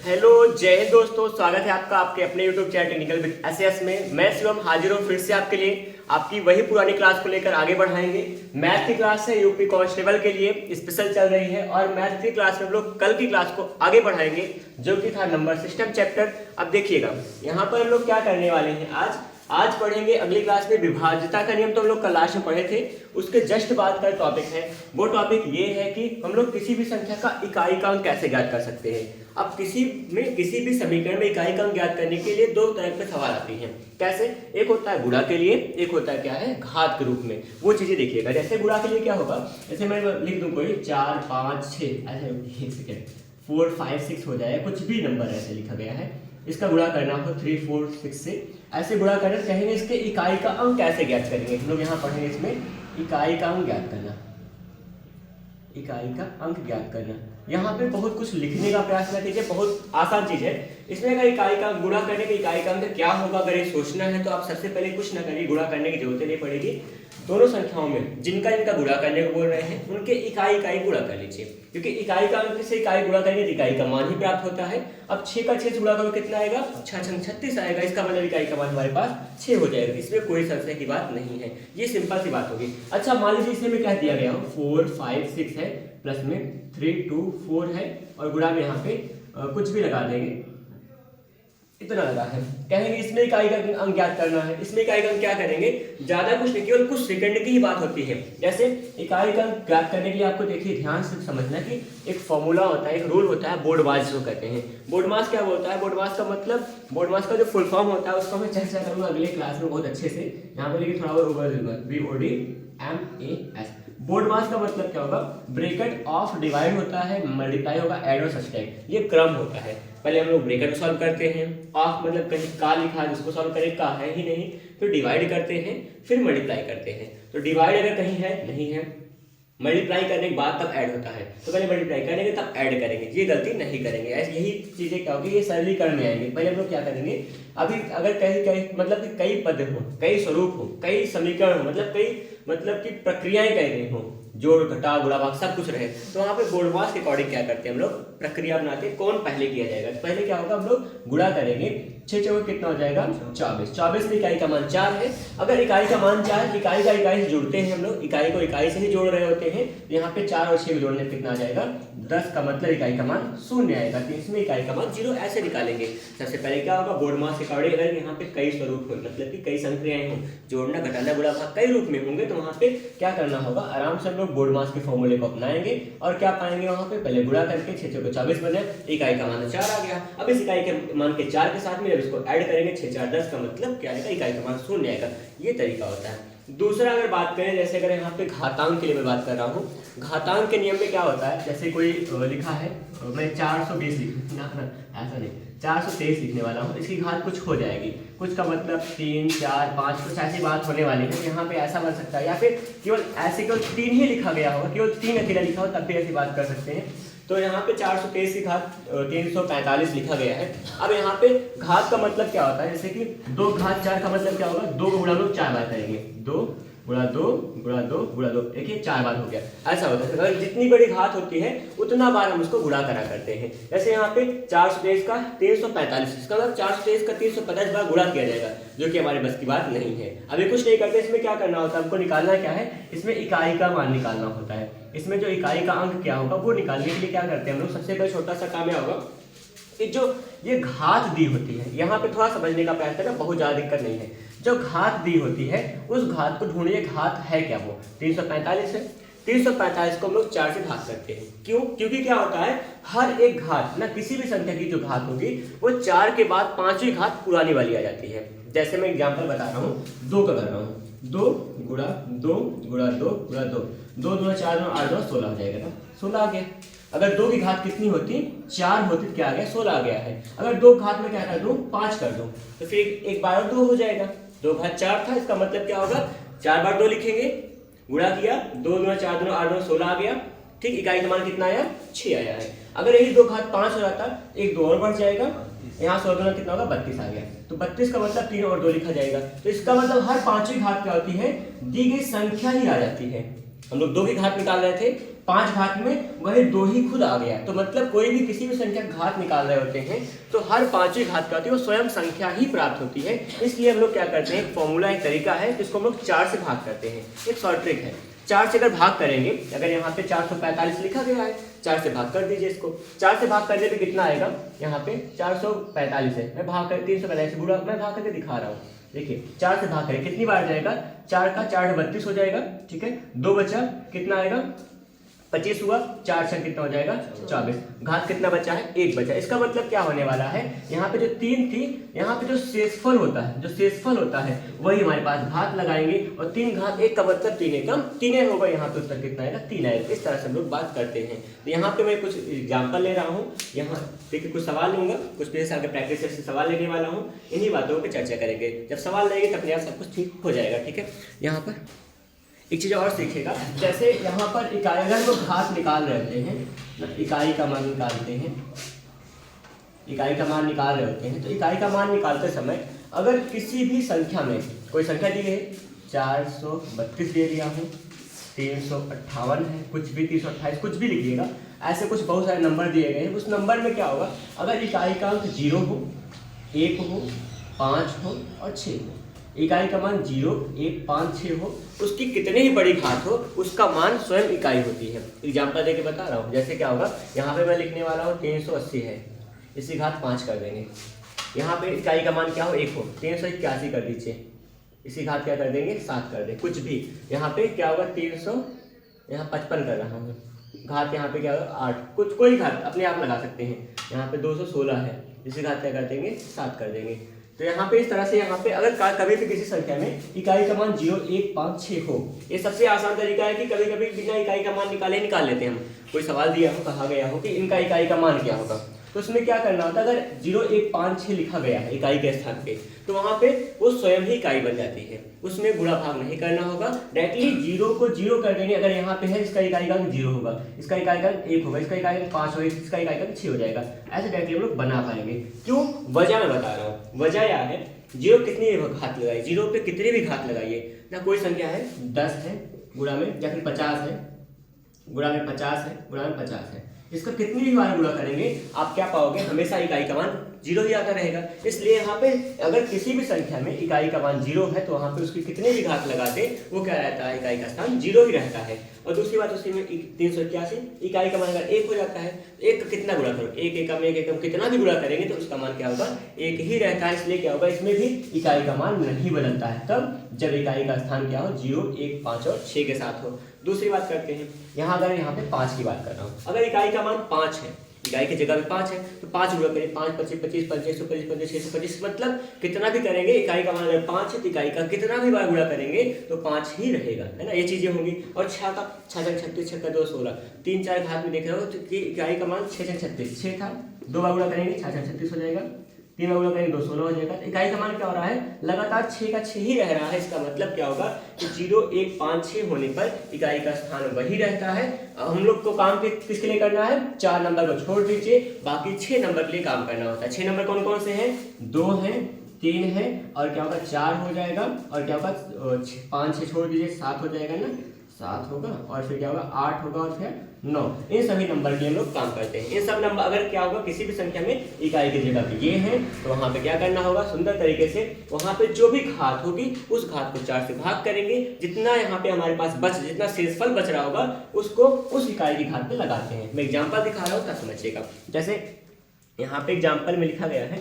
Hello जय हिंद दोस्तों, स्वागत है आपका आपके अपने YouTube channel technical with SS में। मैं शिवम हाजिर हूँ फिर से आपके लिए। आपकी वही पुरानी क्लास को लेकर आगे बढ़ाएंगे। मैथ की क्लास है, यूपी कांस्टेबल के लिए स्पेशल चल रही है और मैथ की क्लास में हम लोग कल की क्लास को आगे बढ़ाएंगे जो कि था नंबर सिस्टम चैप्टर। अब देखिएगा यहाँ पर हम लोग क्या करने वाले हैं। आज पढ़ेंगे अगली क्लास में विभाज्यता का नियम, तो हम लोग कल लास्ट में पढ़े थे। उसके जस्ट बाद का टॉपिक है, वो टॉपिक ये है कि हम लोग किसी भी संख्या का इकाई का अंक कैसे ज्ञात कर सकते हैं। अब किसी भी समीकरण में इकाई का अंक ज्ञात करने के लिए दो तरह के सवाल आते हैं। कैसे? एक होता है गुणा के लिए, एक होता है क्या है घात के रूप में। वो चीजें देखिएगा। जैसे गुणा के लिए क्या होगा, जैसे मैं लिख दूं कोई 4 5 6 ऐसे, एक सेकेंड 4 5 6 हो जाए, कुछ भी नंबर ऐसे लिखा गया है, इसका गुणा करना हो 3 4 6 से ऐसे गुणा करना। कहेंगे इसके इकाई का अंक कैसे ज्ञात करेंगे। हम लोग यहाँ पढ़ेंगे इसमें इकाई का अंक ज्ञात करना, इकाई का अंक ज्ञात करना। यहाँ पे बहुत कुछ लिखने का प्रयास न कीजिए, बहुत आसान चीज है। इसमें अगर इकाई का गुणा करने के इकाई का अंक क्या होगा अगर ये सोचना है तो आप सबसे पहले कुछ ना करिए, गुणा करने की जरूरत नहीं पड़ेगी। दोनों संख्याओं में जिनका गुणा करने को बोल रहे हैं उनके इकाई गुणा कर लीजिए, क्योंकि इकाई का अंक से इकाई गुणा करेंगे तो इकाई का मान ही प्राप्त होता है। अब 6 का 6 से गुणा करो कितना आएगा, 6 छंग 36 आएगा। इसका मतलब इकाई का मान हमारे पास 6 हो जाएगा। इसमें कोई संशय की बात नहीं है, ये सिंपल सी बात होगी। अच्छा मान लीजिए इसमें क्या दिया गया हो, 4 5 6 है, प्लस में 3 2 4 है और गुणा में यहाँ पे कुछ भी लगा देंगे, इतना लगा है। कहेंगे इसमें इकाई का अंक ज्ञात करना है। इसमें इकाई का अंक क्या करेंगे, ज्यादा कुछ नहीं, केवल कुछ सेकंड की ही बात होती है। जैसे इकाई का अंक ज्ञात करने के लिए आपको देखिए ध्यान से समझना कि एक फॉर्मूला होता है, एक रूल होता है, बोर्ड मास जो कहते हैं। बोर्ड मास क्या होता है, बोर्ड मास का मतलब, बोर्ड मास का जो फुल फॉर्म होता है उसको मैं चर्चा करूंगा अगले क्लास में बहुत अच्छे से। यहाँ पे लेकिन थोड़ा और ओवर BODMAS। बोर्ड मास का मतलब क्या होगा, ब्रैकेट ऑफ डिवाइड होता है, मल्टीप्लाई होगा, ऐड और सब्सट्रैक्ट, ये क्रम होता है। पहले हम लोग ब्रैकेट सॉल्व करते हैं, ऑफ मतलब कहीं का लिखा है उसको सॉल्व करें, का है ही नहीं, फिर डिवाइड करते हैं, फिर मल्टीप्लाई करते हैं। तो डिवाइड अगर कहीं है नहीं है, मल्टीप्लाई करने के बाद तब ऐड होता है, तो पहले मल्टीप्लाई करेंगे तब ऐड करेंगे, ये गलती नहीं करेंगे। ऐसे यही चीजें क्या होगी, ये सरलीकरण में आएंगे। पहले हम लोग क्या करेंगे, अभी अगर कई मतलब कि कई पद हो, कई स्वरूप हो, कई समीकरण हो, मतलब कि प्रक्रियाएं कह रही हो, जोड़ घटा गुणा भाग सब कुछ रहे, तो वहाँ पे बोर्ड मास के अकॉर्डिंग क्या करते हैं हम लोग, प्रक्रिया बनाते हैं। कौन पहले किया जाएगा, तो पहले क्या होगा, हम लोग गुणा करेंगे। 6 चौके कितना हो जाएगा 24, 24 में इकाई का मान 4 है। अगर इकाई का मान 4, इकाई का इकाई से जुड़ते हैं हम लोग, इकाई को इकाई से ही जोड़ रहे होते हैं। यहाँ पे 4 और 6 जोड़ने कितना आ जाएगा 10 का मतलब इकाई का मान 0 आएगा, तो इसमें इकाई का मान 0 ऐसे निकालेंगे। सबसे पहले क्या होगा, बोर्ड मास के अकॉर्डिंग अगर यहाँ पे कई स्वरूप हो, मतलब कि कई संक्रियाएं हो, जोड़ना घटाना गुणा भाग कई रूप में होंगे, तो वहाँ पे क्या करना होगा, आराम से हम लोग बोर्ड मास के फॉर्मूले को अपनाएंगे और क्या पाएंगे, वहाँ पे पहले गुणा करके 6 चौके 24 बने, इकाई का मान 4 आ गया। अब इस इकाई के मान के 4 के साथ में जब इसको ऐड करेंगे 6 4 10 का मतलब क्या आएगा, इकाई का मान 0 आएगा। ये तरीका होता है। दूसरा अगर बात करें, जैसे अगर यहाँ पे घातांक के लिए मैं बात कर रहा हूँ, घातांक के नियम में क्या होता है, जैसे कोई लिखा है, मैं 420 लिखना ऐसा नहीं, 423 लिखने वाला हूँ, इसकी घात कुछ हो जाएगी, कुछ का मतलब 3 4 5 कुछ ऐसी बात होने वाली है। तो यहाँ पे ऐसा बन सकता है, या फिर केवल ऐसे केवल 3 ही लिखा गया होगा, केवल 3 अकेला लिखा हो तब भी ऐसी बात कर सकते हैं। तो यहाँ पे 423 की घात 345 लिखा गया है। अब यहाँ पे घात का मतलब क्या होता है, जैसे कि 2 घात 4 का मतलब क्या होगा, 2 को गुणा लोग 4 बार करेंगे, 2 गुणा 2 गुणा 2 गुणा 2, देखिए 4 बार हो गया। ऐसा होता है, अगर जितनी बड़ी घात होती है उतना बार हम उसको गुणा करा करते हैं। जैसे यहाँ पे 423 का 345, इसका मतलब 423 का 345 बार गुणा किया जाएगा, जो कि हमारे बस की बात नहीं है। अभी कुछ नहीं करते, इसमें क्या करना होता है, हमको निकालना क्या है, इसमें इकाई का मान निकालना होता है। इसमें जो इकाई का अंक क्या होगा वो निकालने के लिए क्या करते हैं हम लोग, सबसे पहले छोटा सा काम क्या होगा कि जो ये घात दी होती है, यहाँ पे थोड़ा समझने का प्रयास करना, बहुत ज्यादा दिक्कत नहीं है। जो घात दी होती है उस घात को ढूंढिए, घात है क्या, वो 345 है। 345 को हम लोग 4 से भाग करते हैं। क्यों? क्योंकि क्या होता है, हर एक घात ना, किसी भी संख्या की जो घात होगी वो 4 के बाद 5वीं घात पुरानी वाली आ जाती है। जैसे मैं एग्जाम्पल बता रहा हूँ, 2 का कर रहा हूँ, 2 गुणा 2 गुणा 2 गुणा 2, 2 2 4 2 8 2 16 हो जाएगा ना, 16 आ गया। अगर 2 की घात कितनी होती, 4 होती, क्या आ गया 16 आ गया है। अगर 2 घात में क्या कर दूं, 5 कर दूं, तो फिर एक बार और 2 हो जाएगा। 2 घात 4 था, इसका मतलब क्या होगा, 4 बार 2 लिखेंगे, गुणा किया, 2 2 4 2 8 2 16 आ गया। ठीक, इकाई का मान कितना आया, 6 आया है। अगर यही 2 घात 5 हो जाता, एक 2 और बढ़ जाएगा, यहाँ 16 कितना होगा 32 आ गया। तो 32 का मतलब 3 और 2 लिखा जाएगा। तो इसका मतलब हर 5वीं घात क्या होती है, दी गई संख्या ही आ जाती है। हम लोग 2 की घात निकाल रहे थे, 5 घात में वही 2 ही खुद आ गया। तो मतलब कोई भी किसी भी संख्या का घात निकाल रहे होते हैं तो हर 5वीं घात का होती है वो स्वयं संख्या ही प्राप्त होती है। इसलिए हम लोग क्या करते हैं, एक फॉर्मूला, एक तरीका है जिसको हम लोग 4 से भाग करते हैं। एक शॉर्ट ट्रिक है, 4 से अगर भाग करेंगे, अगर यहाँ पे 445 लिखा गया है, 4 से भाग कर दीजिए इसको। 4 से भाग करने पे कितना आएगा, यहाँ पे 445 है, मैं भाग कर 345 गुणा, मैं भाग करके दिखा रहा हूँ। देखिए 4 से भाग करें कितनी बार जाएगा, 4 का 4 32 हो जाएगा, ठीक है। 2 बचा, कितना आएगा, 25 हुआ, 4 छः कितना हो जाएगा 24। घात कितना बचा है, 1 बचा। इसका मतलब क्या होने वाला है, यहाँ पे जो 3 थी, यहाँ पे जो शेषफल होता है, जो शेषफल होता है वही हमारे पास घात लगाएंगे, और 3 घात 1 का मतलब 3 एकम 3 होगा, यहाँ पे उत्तर कितना आएगा, 3 आएगा। इस तरह से हम लोग बात करते हैं। तो यहाँ पे मैं कुछ एग्जाम्पल ले रहा हूँ, यहाँ देखिए कुछ सवाल लूंगा, कुछ पिछले साल के प्रैक्टिस से सवाल लेने वाला हूँ, इन्हीं बातों पर चर्चा करेंगे। जब सवाल लेंगे तो अपने आप सब कुछ ठीक हो जाएगा, ठीक है। यहाँ पर एक चीज़ और सीखेगा, जैसे यहाँ पर इकाई, अगर हम लोग घात निकाल रहे होते हैं, इकाई का मान निकालते हैं, इकाई का मान निकाल रहे होते हैं, तो इकाई का मान निकालते समय अगर किसी भी संख्या में कोई संख्या दी है, 432 दे दिया हूँ, 358 है, कुछ भी 328 कुछ भी लिखिएगा, ऐसे कुछ बहुत सारे नंबर दिए गए हैं। उस नंबर में क्या होगा, अगर इकाई का अंक 0 हो, 1 हो, 5 हो और 6 हो, इकाई का मान 0, 1, 5, 6 हो, उसकी कितने ही बड़ी घात हो उसका मान स्वयं इकाई होती है। एग्जाम्पल देके बता रहा हूँ, जैसे क्या होगा, यहाँ पे मैं लिखने वाला हूँ 380 है, इसी घात 5 कर देंगे। यहाँ पे इकाई का मान क्या हो, 1 हो, 381 कर दीजिए, इसी घात क्या कर देंगे, 7 कर दें, कुछ भी। यहाँ पे क्या होगा, 300, यहाँ 55 कर रहा हूँ, घात यहाँ पे क्या होगा 8, कुछ कोई घात अपने आप लगा सकते हैं। यहाँ पे 216 है, इसी घात क्या कर देंगे, 7 कर देंगे। तो यहाँ पे इस तरह से, यहाँ पे अगर कभी भी किसी संख्या में इकाई का मान 0, 1, 5, 6 हो, ये सबसे आसान तरीका है कि कभी कभी बिना इकाई का मान निकाले निकाल लेते हैं हम। कोई सवाल दिया हो, कहा गया हो कि इनका इकाई का मान क्या होगा, तो उसमें क्या करना होता है, अगर 0, 1, 5, 6 लिखा गया है इकाई के स्थान पे, तो वहाँ पे वो स्वयं ही इकाई बन जाती है, उसमें गुणा भाग नहीं करना होगा, डायरेक्टली 0 को 0 कर देंगे। अगर यहाँ पे है, इसका इकाई का अंक 0 होगा, इसका इकाई का अंक 1 होगा, इसका इकाई का अंक 5 होगा, इसका इकाई का अंक 6 हो जाएगा। ऐसे डायरेक्टली हम लोग बना पाएंगे। क्यों, वजह मैं बता रहा हूँ। वजह क्या है, 0 कितनी भी घात लगाइए, 0 पे कितनी भी घात लगाइए ना, कोई संख्या है 10 है गुणा में, या फिर 50 है गुणा में, 50 है गुणा में 50 है, इसका कितनी भी बार गुणा करेंगे आप क्या पाओगे, हमेशा इकाई का मान 0 ही आता रहेगा। इसलिए यहाँ पे अगर किसी भी संख्या में इकाई का मान 0 है तो वहाँ पे उसकी कितने भी घात लगा दे वो क्या रहता है, इकाई का स्थान 0 ही रहता है। और दूसरी बात, उसी में 381 इकाई का मान अगर 1 हो जाता है, 1 का कितना गुणा करो, 1 एकम 1 एकम कितना भी गुणा करेंगे तो उसका मान क्या होगा, 1 ही रहता है। इसलिए क्या होगा, इसमें भी इकाई का मान नहीं बदलता है, तब जब इकाई का स्थान क्या हो, 0, 1, 5 और 6 के साथ हो। दूसरी बात करते हैं, यहाँ अगर यहाँ पे 5 की बात कर रहा हूँ, अगर इकाई का मान 5 है, इकाई की जगह पे 5 है तो 5 गुणा करें, 5, 25, 25, 25, 25, 625, मतलब कितना भी करेंगे, इकाई का मान अगर 5 है तो इकाई का कितना भी बार गुणा करेंगे तो 5 ही रहेगा, है ना, ये चीजें होंगी। और 6 का 6 36, 6 का 2 16, 3 4 घात में देख रहे हो तो इकाई का मान 6 36, 6 था, 2 बार गुणा करेंगे 6 36 हो जाएगा, 3 बार गुणा करेंगे 2 16 हो जाएगा। इकाई का मान क्या हो रहा है, लगातार 6 का 6 ही रह रहा है। इसका मतलब क्या होगा कि 0, 1, 5, 6 होने पर इकाई का स्थान वही रहता है। हम लोग को काम किसके लिए करना है, 4 नंबर को छोड़ दीजिए, बाकी 6 नंबर के लिए काम करना होता है। 6 नंबर कौन कौन से हैं, 2 हैं, 3 है, और क्या होगा 4 हो जाएगा, और क्या होगा 5 6 छोड़ दीजिए 7 हो जाएगा ना, 7 होगा, और फिर क्या होगा 8 होगा, और फिर 9। इन सभी नंबर के हम लोग काम करते हैं। इन सब नंबर अगर क्या होगा, किसी भी संख्या में इकाई की जगह पे ये है तो वहाँ पे क्या करना होगा, सुंदर तरीके से वहाँ पे जो भी घात होगी उस घात को 4 से भाग करेंगे, जितना यहाँ पे हमारे पास जितना शेषफल बच रहा होगा उसको उस इकाई की घात पे लगाते हैं। मैं एग्जाम्पल दिखा रहा हूँ, तब समझिएगा। जैसे यहाँ पे एग्जाम्पल में लिखा गया है,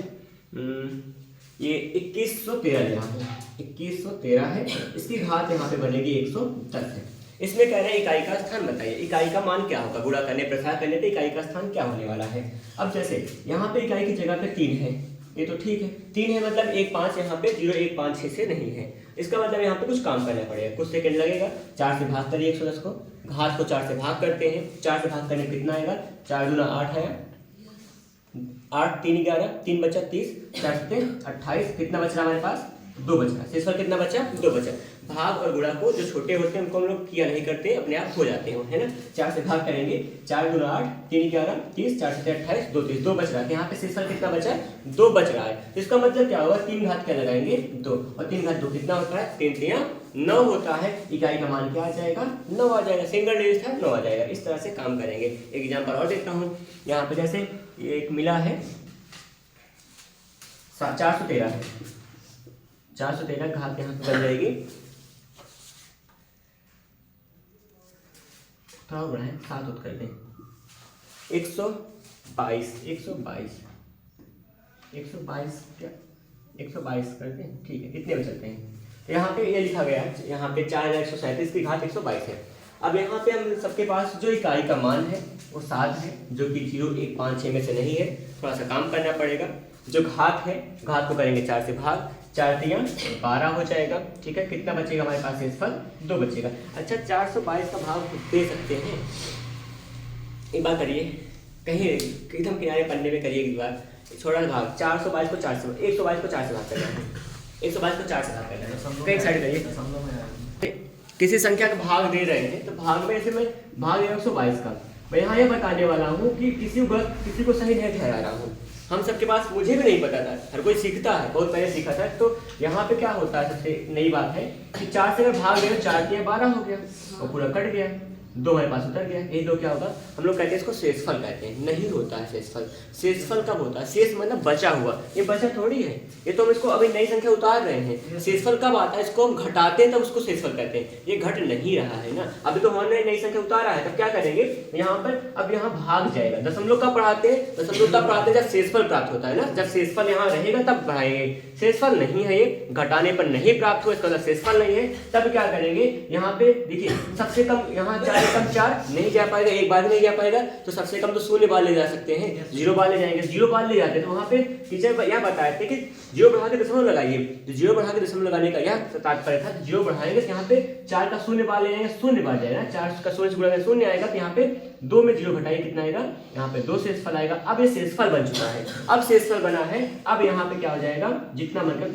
ये 2113 यहाँ है, 2113 है, इसकी घात यहाँ पे बनेगी 110 है। इसमें कह रहे हैं इकाई का स्थान बताइए, इकाई का मान क्या होगा, गुणा करने प्रसार करने पे इकाई का स्थान क्या होने वाला है। अब जैसे यहाँ पे इकाई की जगह पे 3 है, ये तो ठीक है, 3 है मतलब 1 5 यहाँ पे 0 1 5 6 से नहीं है, इसका मतलब यहाँ पे कुछ काम करना पड़ेगा, कुछ सेकंड लगेगा। 4 से भाग करिए 110 को, घात को 4 से भाग करते हैं, 4 से भाग करने कितना आएगा, 4 दूना 8 है, 8 3 11, 3 बचा 30, 4 7 28, कितना बच रहा हमारे पास, 2 बच रहा। शेषफल कितना बचा, 2 बचा। भाग और गुणा को जो छोटे होते हैं उनको हम लोग किया नहीं करते, अपने आप हो जाते हैं, है ना। 4 से भाग करेंगे, 4 दूना 8, 3 11, 30, 4 7 28, 2 30, 2 बच रहा है। यहाँ पे शेषफल कितना बचा है, 2 बच रहा है। इसका मतलब क्या होगा, 3 घात क्या लगाएंगे, 2, और 3 घात 2 कितना होता है, 3 3 9 होता है, इकाई का मान क्या आ जाएगा 9 आ जाएगा, सिंगल डिजिट है 9 आ जाएगा। इस तरह से काम करेंगे। एक एग्जाम्पल और देता हूँ। यहाँ पे जैसे एक मिला है 413 है, 413 घात यहाँ पे बन जाएगी, थोड़ा बढ़ाएं 7 कर दें, 122 क्या 122 कर दें, ठीक है। कितने बचते हैं, तो यहाँ पे ये लिखा गया है, यहाँ पे 4137 की घात 122 है। अब यहाँ पे हम सबके पास जो इकाई का मान है वो 7 है, जो कि 0 1 5 6 में से नहीं है, थोड़ा सा काम करना पड़ेगा। जो घात है, घात को करेंगे 4 से भाग, 4 3 12 हो जाएगा, ठीक है। कितना बचेगा हमारे पास शेषफल 2 बचेगा। अच्छा 422 का भाग दे सकते हैं, एक बार करिए, कहीं एकदम किनारे पन्ने में करिए एक बार, छोटा भाग 422 को 4 से 122 को 4 से भाग करना है, 122 को 4 से भाग करना है, कहीं साइड करिए। किसी संख्या का भाग दे रहे हैं तो भाग में ऐसे मैं भाग दे रहा हूँ 122 का, मैं यहाँ ये बताने वाला हूँ कि किसी को सही नहीं ठहरा रहा हूँ। हम सबके पास, मुझे भी नहीं पता था, हर कोई सीखता है, बहुत पहले सीखा था। तो यहाँ पे क्या होता है, सबसे नई बात है कि 4 से अगर भाग गए 4 के 12 हो गया और पूरा कट गया, 2 हमारे पास उतर गया, ये 2 क्या होगा, हम लोग कहते हैं इसको शेषफल कहते हैं। नहीं होता है शेषफल। शेषफल कब होता है, शेष मतलब बचा हुआ, ये बचा थोड़ी है, ये तो हम इसको अभी नई संख्या उतार रहे हैं। शेषफल कब आता है, इसको हम घटाते हैं तब उसको शेषफल कहते हैं। ये घट नहीं रहा है ना, अभी तो हमने नई संख्या उतारा है, तब क्या करेंगे यहाँ पर, अब यहाँ भाग जाएगा। दशमलव कब पढ़ाते हैं, दशमलव तब पढ़ाते हैं जब शेषफल प्राप्त होता है ना, जब शेषफल यहाँ रहेगा तब बढ़ाएंगे। शेषफल नहीं है, ये घटाने पर नहीं प्राप्त हुआ, इसका मतलब शेषफल नहीं है, तब क्या करेंगे, यहाँ पे देखिए सबसे कम यहाँ 4 से कम 4 नहीं जा पाएगा, एक बार नहीं जा पाएगा, तो सबसे कम तो 0 बार ले जा सकते हैं, 0 बार ले जाएंगे। 0 बार ले जाते हैं तो वहाँ पे टीचर यह बताए थे कि 0 बढ़ा के दशमलव लगाइए, तो 0 बढ़ा के दशमलव लगाने का यह तात्पर्य था। 0 बढ़ाएंगे तो यहाँ पे 4 का 0 बार ले जाएंगे, 0 बार जाएगा, 4 का 0 से गुणा 0 आएगा, तो यहाँ पे 2 में 0 घटाइए, कितना आएगा, यहाँ पे 2 शेषफल आएगा। अब ये शेषफल बन चुका है, अब शेषफल बना है, अब यहाँ पे क्या हो जाएगा, जितना मन कर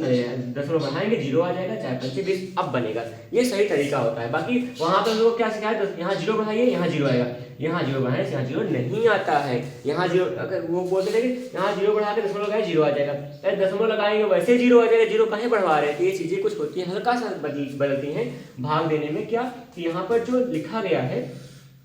दशमलव बढ़ाएंगे 0 आ जाएगा, 4 5 20 अब बनेगा। ये सही तरीका होता है। बाकी वहां पर लोग क्या सिखाया, यहाँ 0 बढ़ाइए, यहाँ 0 आएगा, यहाँ 0 बढ़ाए, यहाँ 0 नहीं आता है, यहाँ 0 अगर वो बोलते थे कि यहाँ 0 बढ़ा के दशमलव लगाए 0 आ जाएगा, अरे दशमलव लगाएंगे वैसे 0 आ जाएगा, 0 कहीं बढ़वा रहे थे। ये चीजें कुछ होती हैं, हल्का सा बदलती हैं भाग देने में। क्या कि यहाँ पर जो लिखा गया है